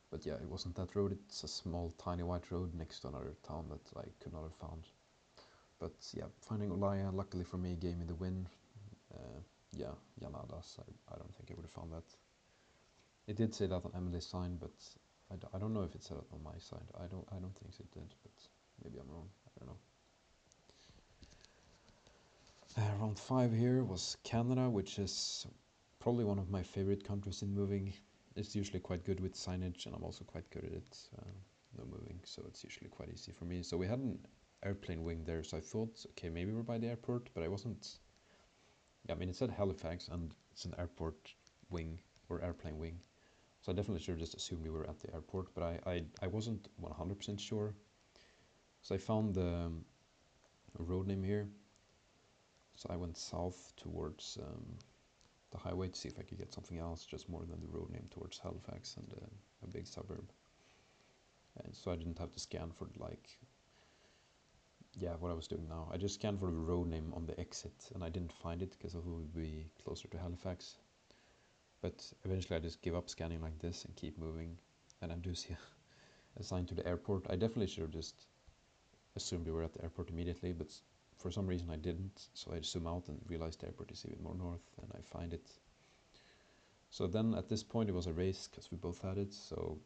But yeah, it wasn't that road. It's a small tiny white road next to another town that I could not have found. But yeah, finding Olaya, luckily for me, gave me the win. Yeah, Llanadas, I don't think I would have found that. It did say that on Emily's sign, but I don't know if it said it on my side. I don't think it did, but maybe I'm wrong. I don't know. Round 5 here was Canada, which is probably one of my favorite countries in moving. It's usually quite good with signage, and I'm also quite good at it. No moving, so it's usually quite easy for me. So we had an airplane wing there, so I thought, okay, maybe we're by the airport, but I wasn't. Yeah, I mean, it said Halifax, and it's an airport wing, or airplane wing. So I definitely should have just assumed we were at the airport, but I wasn't 100% sure. So I found the road name here. So I went south towards the highway to see if I could get something else, just more than the road name, towards Halifax and a big suburb. And so I didn't have to scan for like, yeah, what I was doing now. I just scanned for the road name on the exit, and I didn't find it because it would be closer to Halifax. But eventually I just give up scanning like this and keep moving, and I do see a sign to the airport. I definitely should have just assumed we were at the airport immediately, but for some reason I didn't, so I zoom out and realized the airport is even more north, and I find it. So then at this point it was a race, because we both had it, so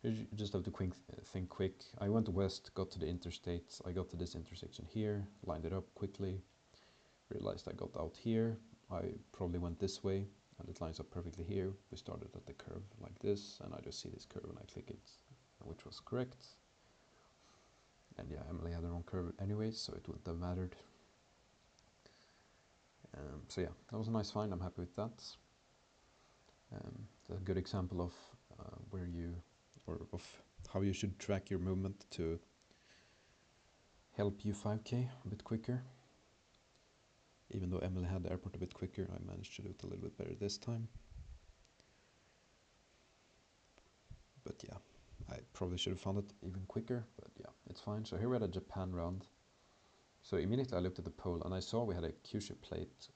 you just have to think quick. I went west, got to the interstate, I got to this intersection here, lined it up quickly, realized I got out here, I probably went this way, and it lines up perfectly here. We started at the curve like this, and I just see this curve and I click it, which was correct. And yeah, Emily had the wrong curve anyway, so it wouldn't have mattered. So yeah, that was a nice find, I'm happy with that. It's a good example of where you, or of how you should track your movement to help you 5k a bit quicker. Even though Emily had the airport a bit quicker, I managed to do it a little bit better this time. But yeah, I probably should have found it even quicker, but yeah, it's fine. So here we had a Japan round. So immediately I looked at the pole and I saw we had a Kyushu plate,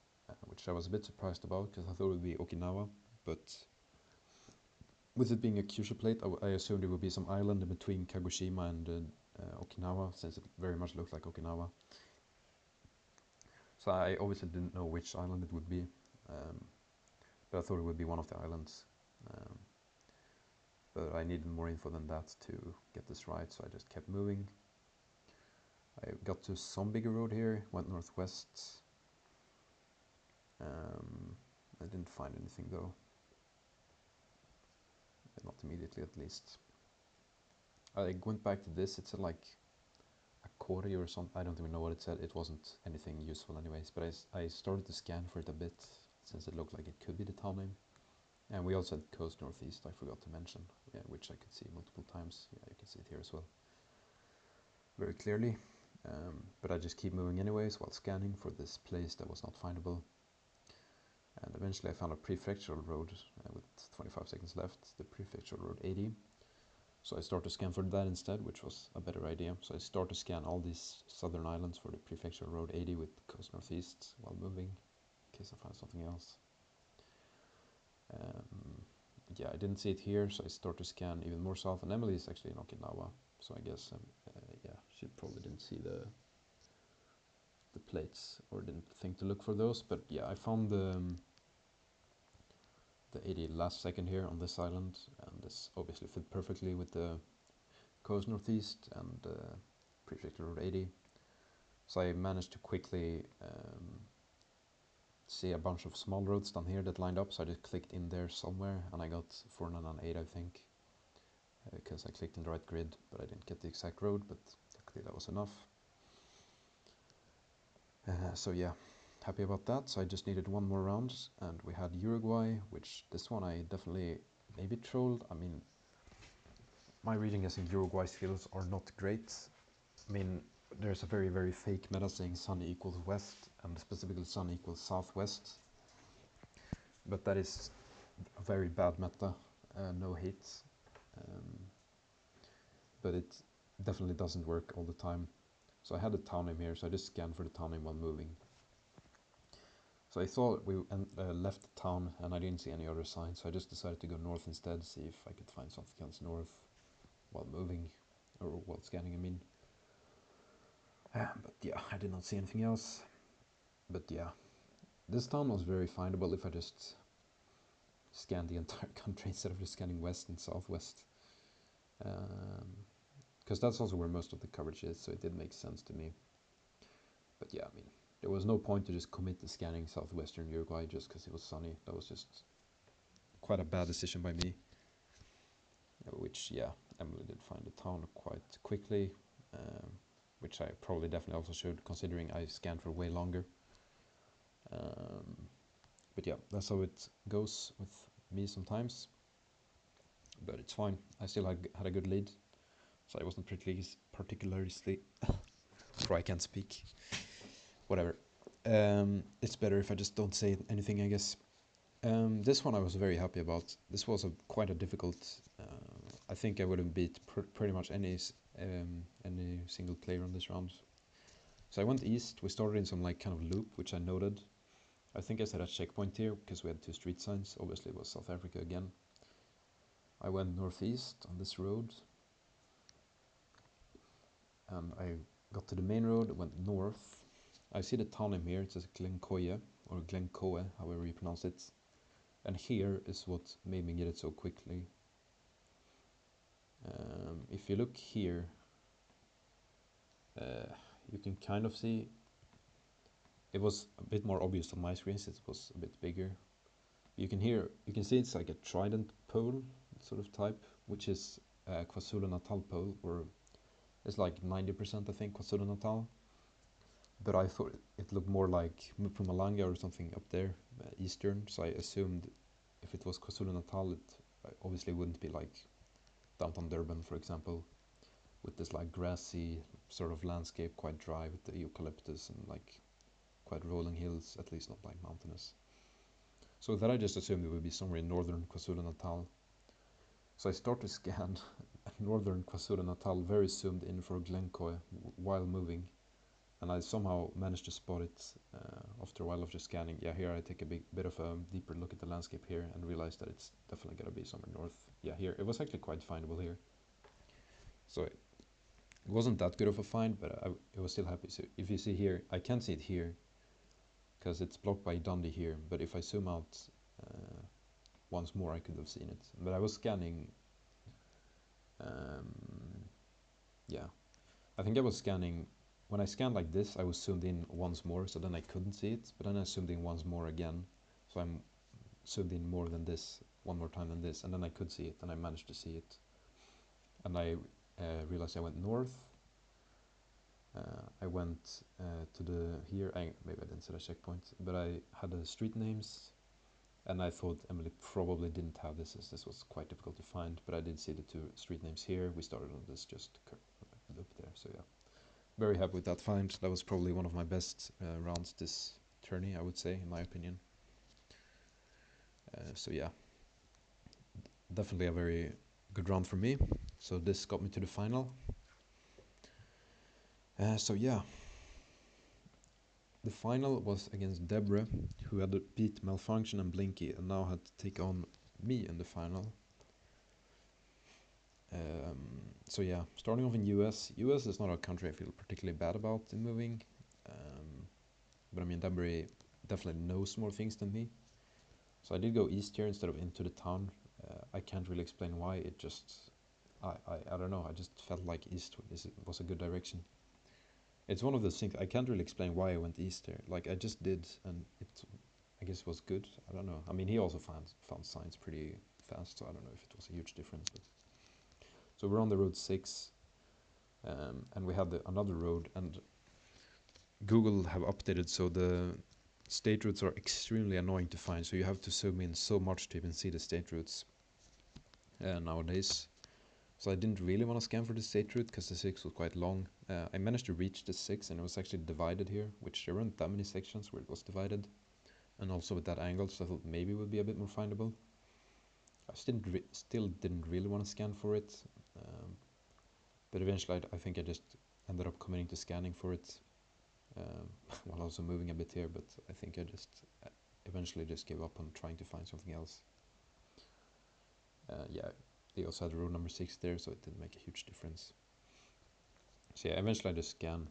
which I was a bit surprised about because I thought it would be Okinawa, but with it being a Kyushu plate, I assumed it would be some island in between Kagoshima and Okinawa, since it very much looked like Okinawa. So I obviously didn't know which island it would be, um, but I thought it would be one of the islands. Um, but I needed more info than that to get this right, so I just kept moving. I got to some bigger road here, went northwest. I didn't find anything though, not immediately at least. I went back to this, it said like a quarry or something, I don't even know what it said, it wasn't anything useful anyways, but I started to scan for it a bit, since it looked like it could be the town name. And we also had coast northeast, I forgot to mention, yeah, which I could see multiple times. Yeah, you can see it here as well, very clearly. But I just keep moving anyways while scanning for this place that was not findable. And eventually I found a prefectural road with 25 seconds left, the prefectural road 80. So I start to scan for that instead, which was a better idea. So I start to scan all these southern islands for the prefectural road 80 with coast northeast while moving, in case I find something else. Yeah, I didn't see it here, so I start to scan even more south. And Emily is actually in Okinawa, so I guess yeah, she probably didn't see the plates or didn't think to look for those. But yeah, I found the 80 last second here on this island, and this obviously fit perfectly with the coast northeast and prefecture road 80. So I managed to quickly see a bunch of small roads down here that lined up, so I just clicked in there somewhere and I got 498, I think, because I clicked in the right grid, but I didn't get the exact road, but luckily that was enough. So yeah, happy about that. So I just needed one more round, and we had Uruguay, which this one I definitely maybe trolled. I mean, my reading guessing Uruguay skills are not great. I mean, there's a very, very fake meta saying sun equals west, and specifically sun equals southwest. But that is a very bad meta, no hate. Um, but it definitely doesn't work all the time. So I had the town name here, so I just scanned for the town name while moving. So I thought we left the town and I didn't see any other signs, so I just decided to go north instead, see if I could find something else north while moving, or while scanning, I mean. But yeah, I did not see anything else. But yeah, this town was very findable if I just scanned the entire country instead of just scanning west and southwest. Because that's also where most of the coverage is, so it did make sense to me. But yeah, I mean, there was no point to just commit to scanning southwestern Uruguay just because it was sunny. That was just quite a bad decision by me. Which, yeah, Emily did find the town quite quickly, which I probably definitely also should, considering I scanned for way longer. But yeah, that's how it goes with me sometimes. But it's fine. I still had a good lead, so I wasn't particularly or I can't speak. Whatever. It's better if I just don't say anything, I guess. This one I was very happy about. This was quite a difficult. I think I would have beat pretty much any single player on this round. So I went east. We started in some like kind of loop, which I noted. I think I set a checkpoint here because we had two street signs. Obviously, it was South Africa again. I went northeast on this road, and I got to the main road. Went north. I see the town name here. It says Glencoe or Glencoe, however you pronounce it. And here is what made me get it so quickly. If you look here, you can kind of see it was a bit more obvious on my screens. It was a bit bigger. You can see it's like a trident pole sort of type, which is a KwaZulu-Natal pole, or it's like 90% I think KwaZulu-Natal. But I thought it looked more like Mpumalanga or something up there, eastern. So I assumed if it was KwaZulu-Natal, it obviously wouldn't be like downtown Durban, for example, with this like grassy sort of landscape, quite dry with the eucalyptus and like quite rolling hills, at least not like mountainous. So that I just assumed it would be somewhere in northern KwaZulu-Natal. So I start to scan northern KwaZulu-Natal, very zoomed in for Glencoe while moving, and I somehow managed to spot it after a while of just scanning. Yeah, here I take a bit of a deeper look at the landscape here and realize that it's definitely gonna be somewhere north. Yeah, here it was actually quite findable here. So it wasn't that good of a find, but it was still happy. So if you see here, I can't see it here, because it's blocked by Dundee here, but if I zoom out once more I could have seen it. But I was scanning, yeah, I think I was scanning, when I scanned like this I was zoomed in once more, so then I couldn't see it, but then I zoomed in once more again, so I'm zoomed in more than this, one more time than this, and then I could see it, and I managed to see it. And I realized I went north. I went to the here. Maybe I didn't set a checkpoint, but I had the street names, and I thought Emily probably didn't have this, as this was quite difficult to find. But I did see the two street names here. We started on this just loop there. So yeah, very happy with that find. That was probably one of my best rounds this tourney, I would say, in my opinion. So yeah, definitely a very good round for me. So this got me to the final. So yeah, the final was against Deborah, who had beat Malfunction and Blinky, and now had to take on me in the final. So yeah, starting off in US. US is not a country I feel particularly bad about in moving, but I mean Deborah definitely knows more things than me. So I did go east here instead of into the town. I can't really explain why. It just I don't know. I just felt like east was a good direction. It's one of those things I can't really explain why I went east there. Like I just did, and it I guess was good. I don't know. I mean, he also found signs pretty fast, so I don't know if it was a huge difference. But so we're on the road 6, and we had another road, and Google have updated, so the state routes are extremely annoying to find. So you have to zoom in so much to even see the state routes nowadays. So I didn't really want to scan for the state route because the 6 was quite long. I managed to reach the 6, and it was actually divided here, which there weren't that many sections where it was divided. And also with that angle, so I thought maybe it would be a bit more findable. I still didn't really want to scan for it, but eventually I think I just ended up committing to scanning for it, while also moving a bit here, but I think I just eventually just gave up on trying to find something else. Yeah, they also had road number 6 there, so it didn't make a huge difference. So yeah, eventually I just scan.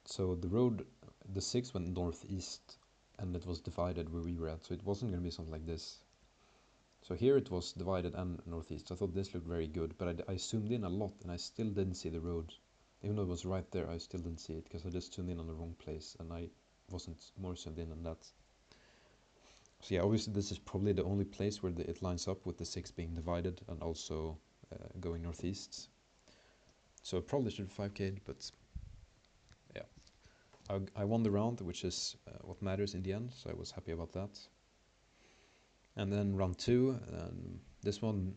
So the 6 went northeast, and it was divided where we were at, so it wasn't going to be something like this. So here it was divided and northeast. So I thought this looked very good, but I zoomed in a lot, and I still didn't see the road. Even though it was right there, I still didn't see it, because I just zoomed in on the wrong place, and I wasn't more zoomed in than that. So yeah, obviously this is probably the only place where it lines up with the 6 being divided and also going northeast. So I probably should have 5k'd, but yeah. I won the round, which is what matters in the end, so I was happy about that. And then round 2, this one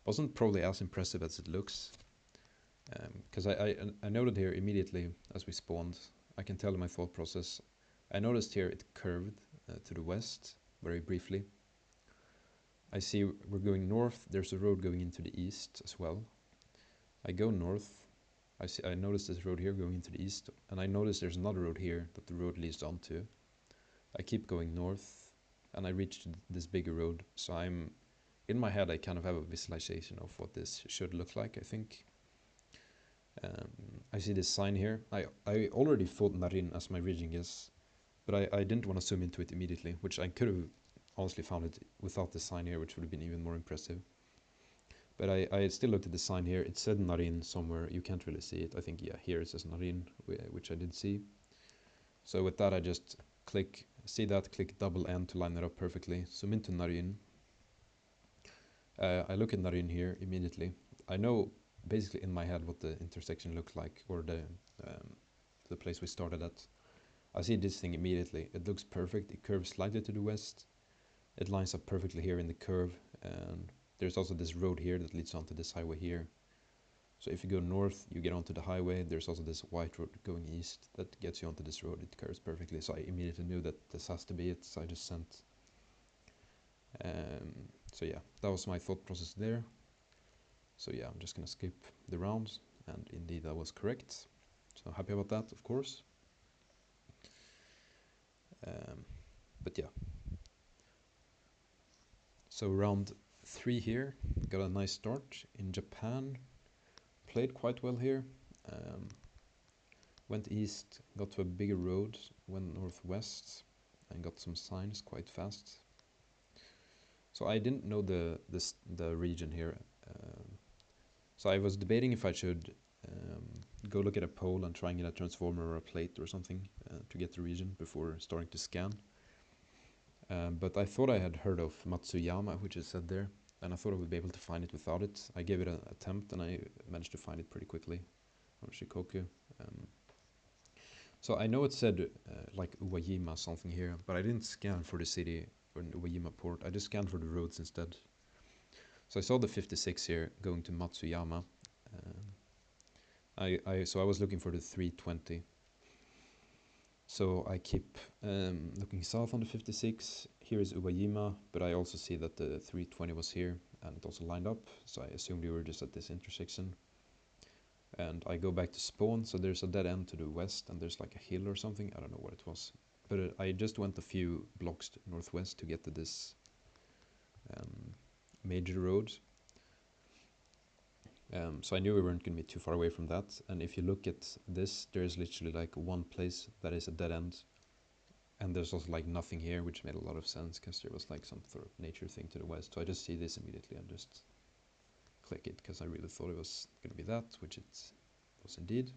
wasn't probably as impressive as it looks, because I noted here immediately as we spawned, I can tell in my thought process, I noticed here it curved to the west very briefly. I see we're going north, there's a road going into the east as well. I go north, I notice this road here going into the east, and I notice there's another road here that the road leads onto. I keep going north, and I reach this bigger road, so in my head I kind of have a visualization of what this should look like, I think. I see this sign here. I already thought Narin as my region guess, but I didn't want to zoom into it immediately, which I could have honestly found it without the sign here, which would have been even more impressive. But I still looked at the sign here. It said Narin somewhere. You can't really see it. I think, yeah, here it says Narin, which I did see. So with that, I just click double N to line it up perfectly. Zoom into Narin. I look at Narin here immediately. I know basically in my head what the intersection looked like, or the place we started at. I see this thing immediately. It looks perfect. It curves slightly to the west. It lines up perfectly here in the curve, and there's also this road here that leads onto this highway here. So if you go north, you get onto the highway. There's also this white road going east that gets you onto this road. It curves perfectly, so I immediately knew that this has to be it, so I just sent. So yeah, that was my thought process there. So yeah, I'm just gonna skip the round, and indeed that was correct. So happy about that, of course. But yeah. So round 3 here, got a nice start in Japan. Played quite well here. Went east, got to a bigger road, went northwest, and got some signs quite fast. So I didn't know the region here. So I was debating if I should go look at a pole and try and get a transformer or a plate or something to get the region before starting to scan. But I thought I had heard of Matsuyama, which is said there, and I thought I would be able to find it without it. I gave it an attempt and I managed to find it pretty quickly on Shikoku. So I know it said like Uwajima something here, but I didn't scan for the city or Uwajima port. I just scanned for the roads instead. So I saw the 56 here going to Matsuyama. So I was looking for the 320. So I keep looking south on the 56. Here is Uwajima, but I also see that the 320 was here and it also lined up. So I assumed we were just at this intersection. And I go back to spawn, so there's a dead end to the west and there's like a hill or something. I don't know what it was. But I just went a few blocks northwest to get to this major road. So I knew we weren't going to be too far away from that. And if you look at this, there's literally like one place that is a dead end. And there's also like nothing here, which made a lot of sense because there was like some sort of nature thing to the west. So I just see this immediately and just click it because I really thought it was going to be that, which it was indeed.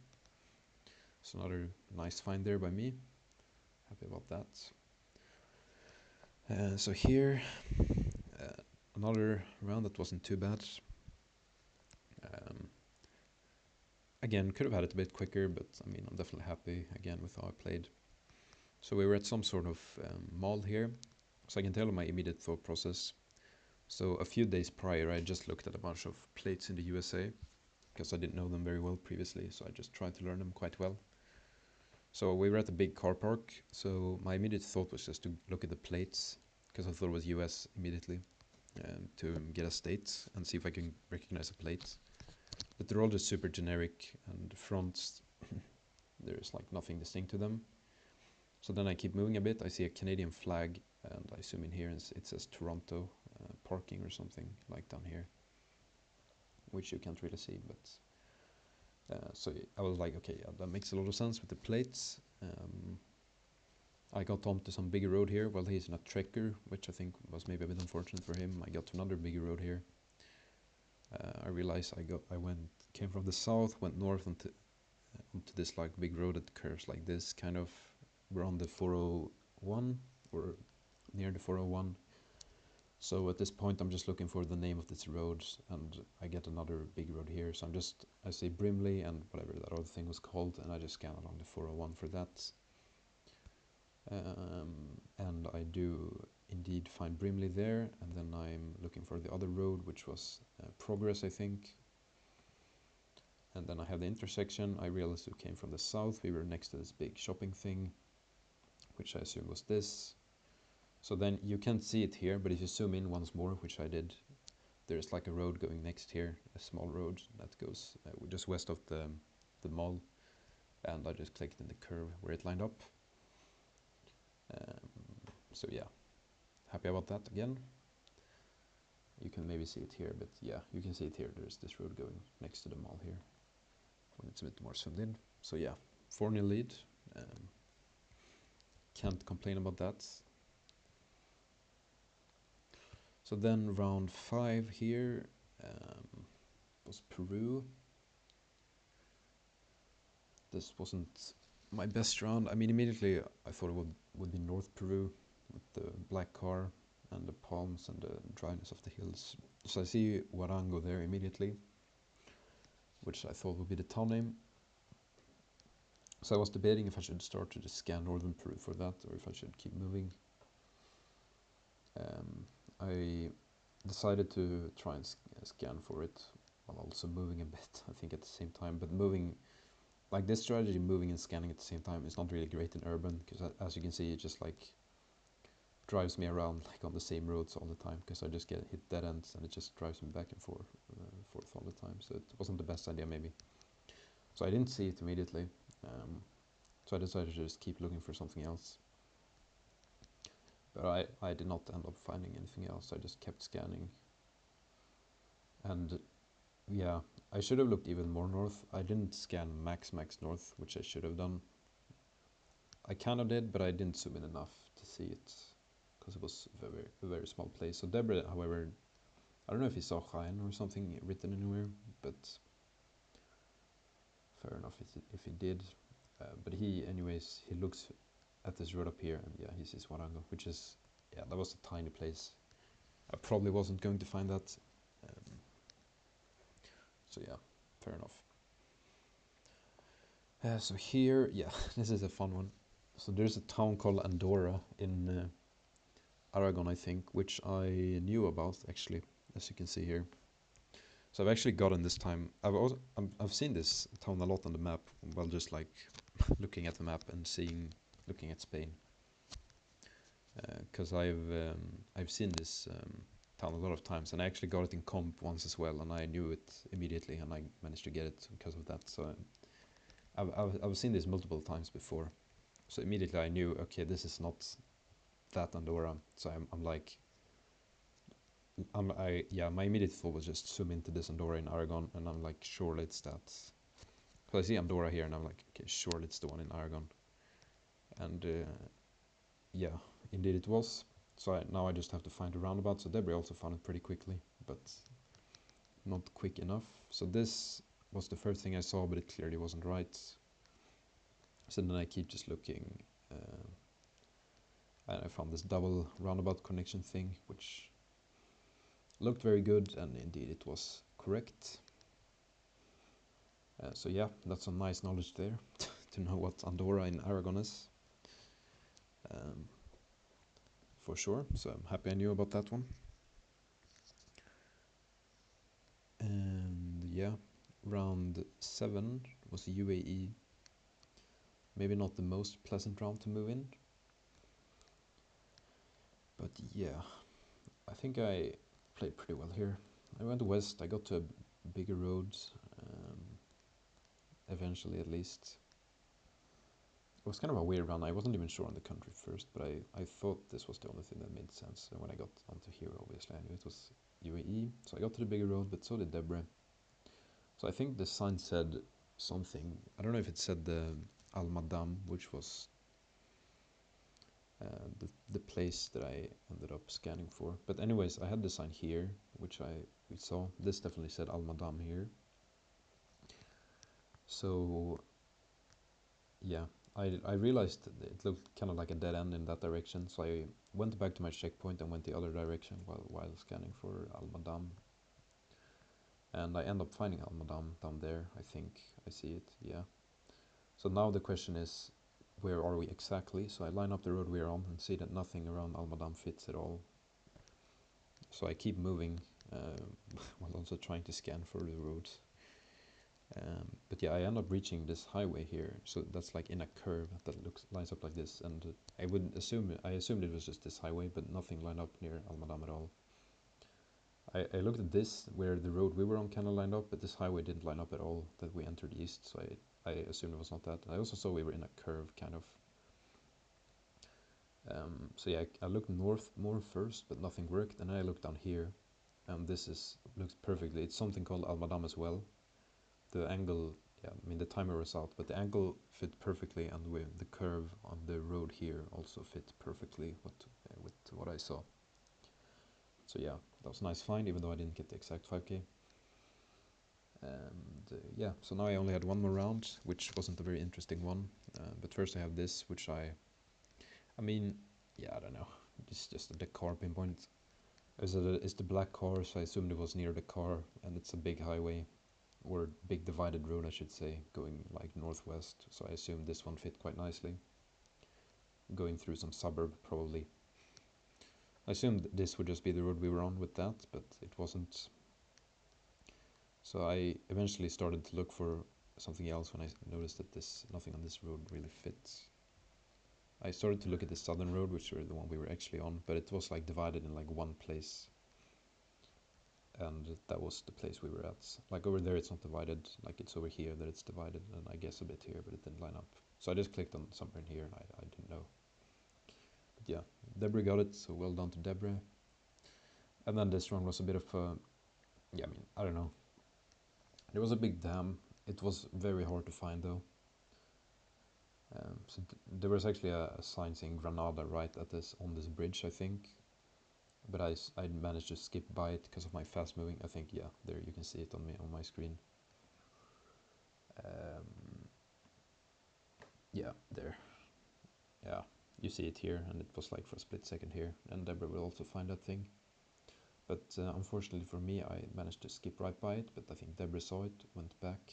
So another nice find there by me. Happy about that. So here, another round that wasn't too bad. Again, could have had it a bit quicker, but I mean, I'm definitely happy again with how I played. So we were at some sort of mall here, so I can tell my immediate thought process. So a few days prior, I just looked at a bunch of plates in the USA, because I didn't know them very well previously, so I just tried to learn them quite well. So we were at a big car park, so my immediate thought was just to look at the plates, because I thought it was US immediately, to get a state and see if I can recognize a plate. But they're all just super generic, and the fronts, there's like nothing distinct to them. So then I keep moving a bit, I see a Canadian flag, and I zoom in here and it says Toronto parking or something like down here, which you can't really see, but so I was like, okay, yeah, that makes a lot of sense with the plates. I got onto some bigger road here while he's in a trekker, which I think was maybe a bit unfortunate for him. I got to another bigger road here. I realized came from the south, went north onto this like big road that curves like this, kind of. We're on the 401 or near the 401. So at this point I'm just looking for the name of this road, and I get another big road here. So I say Brimley and whatever that other thing was called, and I just scan along the 401 for that. And I do indeed find Brimley there, and then I'm looking for the other road, which was Progress, I think. And then I have the intersection. I realized we came from the south. We were next to this big shopping thing, which I assume was this. So then you can't see it here, but if you zoom in once more, which I did, there's like a road going next here, a small road that goes just west of the mall. And I just clicked in the curve where it lined up. So yeah, happy about that again. You can maybe see it here, but yeah, you can see it here. There's this road going next to the mall here when it's a bit more zoomed in. So yeah, 4-0 lead. Can't complain about that. So then round 5 here was Peru. This wasn't my best round. I mean, immediately I thought it would be North Peru with the black car and the palms and the dryness of the hills. So I see Warango there immediately, which I thought would be the town name. So I was debating if I should start to just scan northern Peru for that, or if I should keep moving. I decided to try and scan for it while also moving a bit, I think at the same time. But moving, like this strategy, moving and scanning at the same time, is not really great in urban, because as you can see, it just like drives me around like on the same roads all the time, because I just get hit dead ends and it just drives me back and forth all the time. So it wasn't the best idea maybe. So I didn't see it immediately. So I decided to just keep looking for something else. But I did not end up finding anything else. I just kept scanning. And Yeah, I should have looked even more north. I didn't scan max north, which I should have done. I kind of did, but I didn't zoom in enough to see it because it was a very small place. So Debre, however, I don't know if he saw Chain or something written anywhere, but fair enough if he did. But he, anyways, he looks at this road up here, and yeah, he sees Warango, which is, yeah, that was a tiny place. I probably wasn't going to find that. Um, so yeah, fair enough. So here, yeah, this is a fun one. So there's a town called Andorra in Aragon, I think, which I knew about actually, as you can see here. So I've actually gotten this time. I've seen this town a lot on the map, while just like looking at the map and looking at Spain, because I've seen this town a lot of times, and I actually got it in comp once as well, and I knew it immediately, and I managed to get it because of that. So I've seen this multiple times before, so immediately I knew, okay, this is not that Andorra. So I'm like, yeah, my immediate thought was just zoom into this Andorra in Aragon, and I'm like, surely it's that. So I see Andorra here, and I'm like, okay, surely it's the one in Aragon. And yeah, indeed it was. So now I just have to find a roundabout. So Debris also found it pretty quickly, but not quick enough. So this was the first thing I saw, but it clearly wasn't right. So then I keep just looking, and I found this double roundabout connection thing, which looked very good, and indeed it was correct. So yeah, that's some nice knowledge there to know what Andorra in Aragon is, for sure. So I'm happy I knew about that one. And yeah, round 7 was UAE. Maybe not the most pleasant round to move in, but yeah, I think I played pretty well here. I went west, I got to a bigger road, eventually at least. It was kind of a weird run. I wasn't even sure on the country first, but I thought this was the only thing that made sense. And when I got onto here, obviously I knew it was UAE. So I got to the bigger road, but so did Debre. So I think the sign said something. I don't know if it said the Al Madam, which was the place that I ended up scanning for. But anyways, I had the sign here, which we saw. This definitely said Al Madam here. So yeah, I realized it looked kind of like a dead end in that direction, so I went back to my checkpoint and went the other direction while scanning for Al Madam. And I end up finding Al Madam down there. I think I see it, yeah. So now the question is, where are we exactly? So I line up the road we're on and see that nothing around Al Madam fits at all. So I keep moving while also trying to scan for the roads. But yeah, I end up reaching this highway here, so that's like in a curve that lines up like this, and I assumed it was just this highway, but nothing lined up near Al Madam at all. I looked at this, where the road we were on kind of lined up, but this highway didn't line up at all that we entered east, so I assumed it was not that. I also saw we were in a curve, kind of. So yeah, I looked north more first, but nothing worked, and then I looked down here, and looks perfectly. It's something called Al Madam as well. The angle, yeah, I mean the timer was out, but the angle fit perfectly, and the curve on the road here also fit perfectly with what I saw. So yeah, that was a nice find, even though I didn't get the exact 5k. And yeah, so now I only had one more round, which wasn't a very interesting one. But first I have this, which I mean, yeah, I don't know. It's just a car pinpoint. It's the black car, so I assumed it was near the car, and it's a big highway, or big divided road, I should say, going like northwest. So I assumed this one fit quite nicely. Going through some suburb, probably. I assumed this would just be the road we were on with that, but it wasn't. So I eventually started to look for something else when I noticed that nothing on this road really fits. I started to look at the southern road, which were the one we were actually on, but it was like divided in like one place. And that was the place we were at. Like over there it's not divided, like it's over here that it's divided, and I guess a bit here, but it didn't line up. So I just clicked on somewhere in here, and I didn't know. But yeah, Debre got it, so well done to Debre. And then this one was a bit of a, yeah, I mean, I don't know. There was a big dam. It was very hard to find though. There was actually a sign saying Granada right at this on this bridge, I think. But I managed to skip by it because of my fast moving. I think, yeah, there you can see it on me on my screen. Yeah, there. Yeah, you see it here, and it was like for a split second here. And Deborah will also find that thing. But unfortunately for me, I managed to skip right by it. But I think Deborah saw it, went back,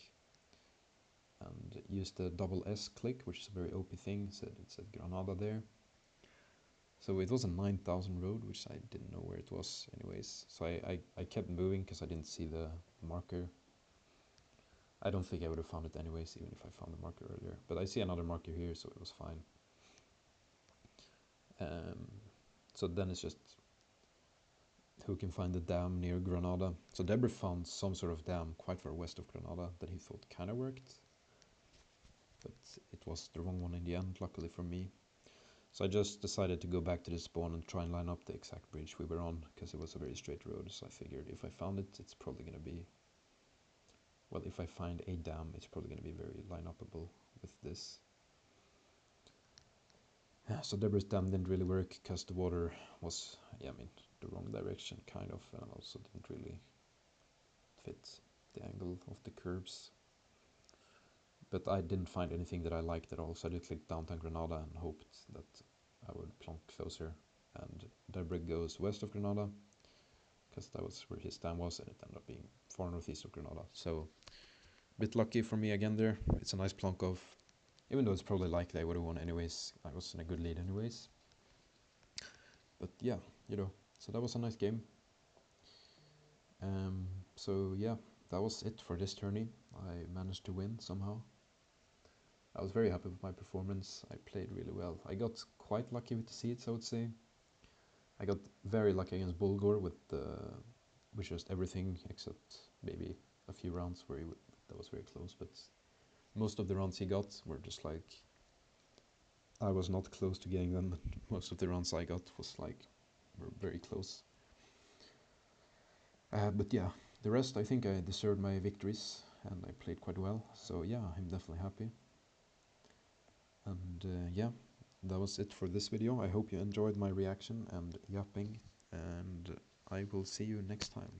and used the double S click, which is a very OP thing. It said Granada there. So it was a 9,000 road, which I didn't know where it was anyways. So I kept moving because I didn't see the marker. I don't think I would have found it anyways, even if I found the marker earlier. But I see another marker here, so it was fine. So then it's just who can find the dam near Granada. So Deborah found some sort of dam quite far west of Granada that he thought kind of worked. But it was the wrong one in the end, luckily for me. So I just decided to go back to the spawn and try and line up the exact bridge we were on, because it was a very straight road. So I figured if I found it, it's probably going to be... Well, if I find a dam, it's probably going to be very line-upable with this. So Deborah's dam didn't really work because the water was, yeah, I mean, the wrong direction, kind of, and also didn't really fit the angle of the curves. But I didn't find anything that I liked at all, so I just clicked downtown Granada and hoped that I would plonk closer. And Deborah goes west of Granada, because that was where his dam was, and it ended up being far northeast of Granada. So, a bit lucky for me again there. It's a nice plonk of, even though it's probably likely I would have won anyways. I was in a good lead anyways. But yeah, you know, so that was a nice game. So yeah, that was it for this tourney. I managed to win somehow. I was very happy with my performance. I played really well. I got quite lucky with the seeds, I would say. I got very lucky against Bulgur with just everything except maybe a few rounds where that was very close. But most of the rounds he got were just like, I was not close to getting them. Most of the rounds I got was like, were very close. But yeah, the rest I think I deserved my victories and I played quite well. So yeah, I'm definitely happy. And yeah, that was it for this video. I hope you enjoyed my reaction and yapping, and I will see you next time.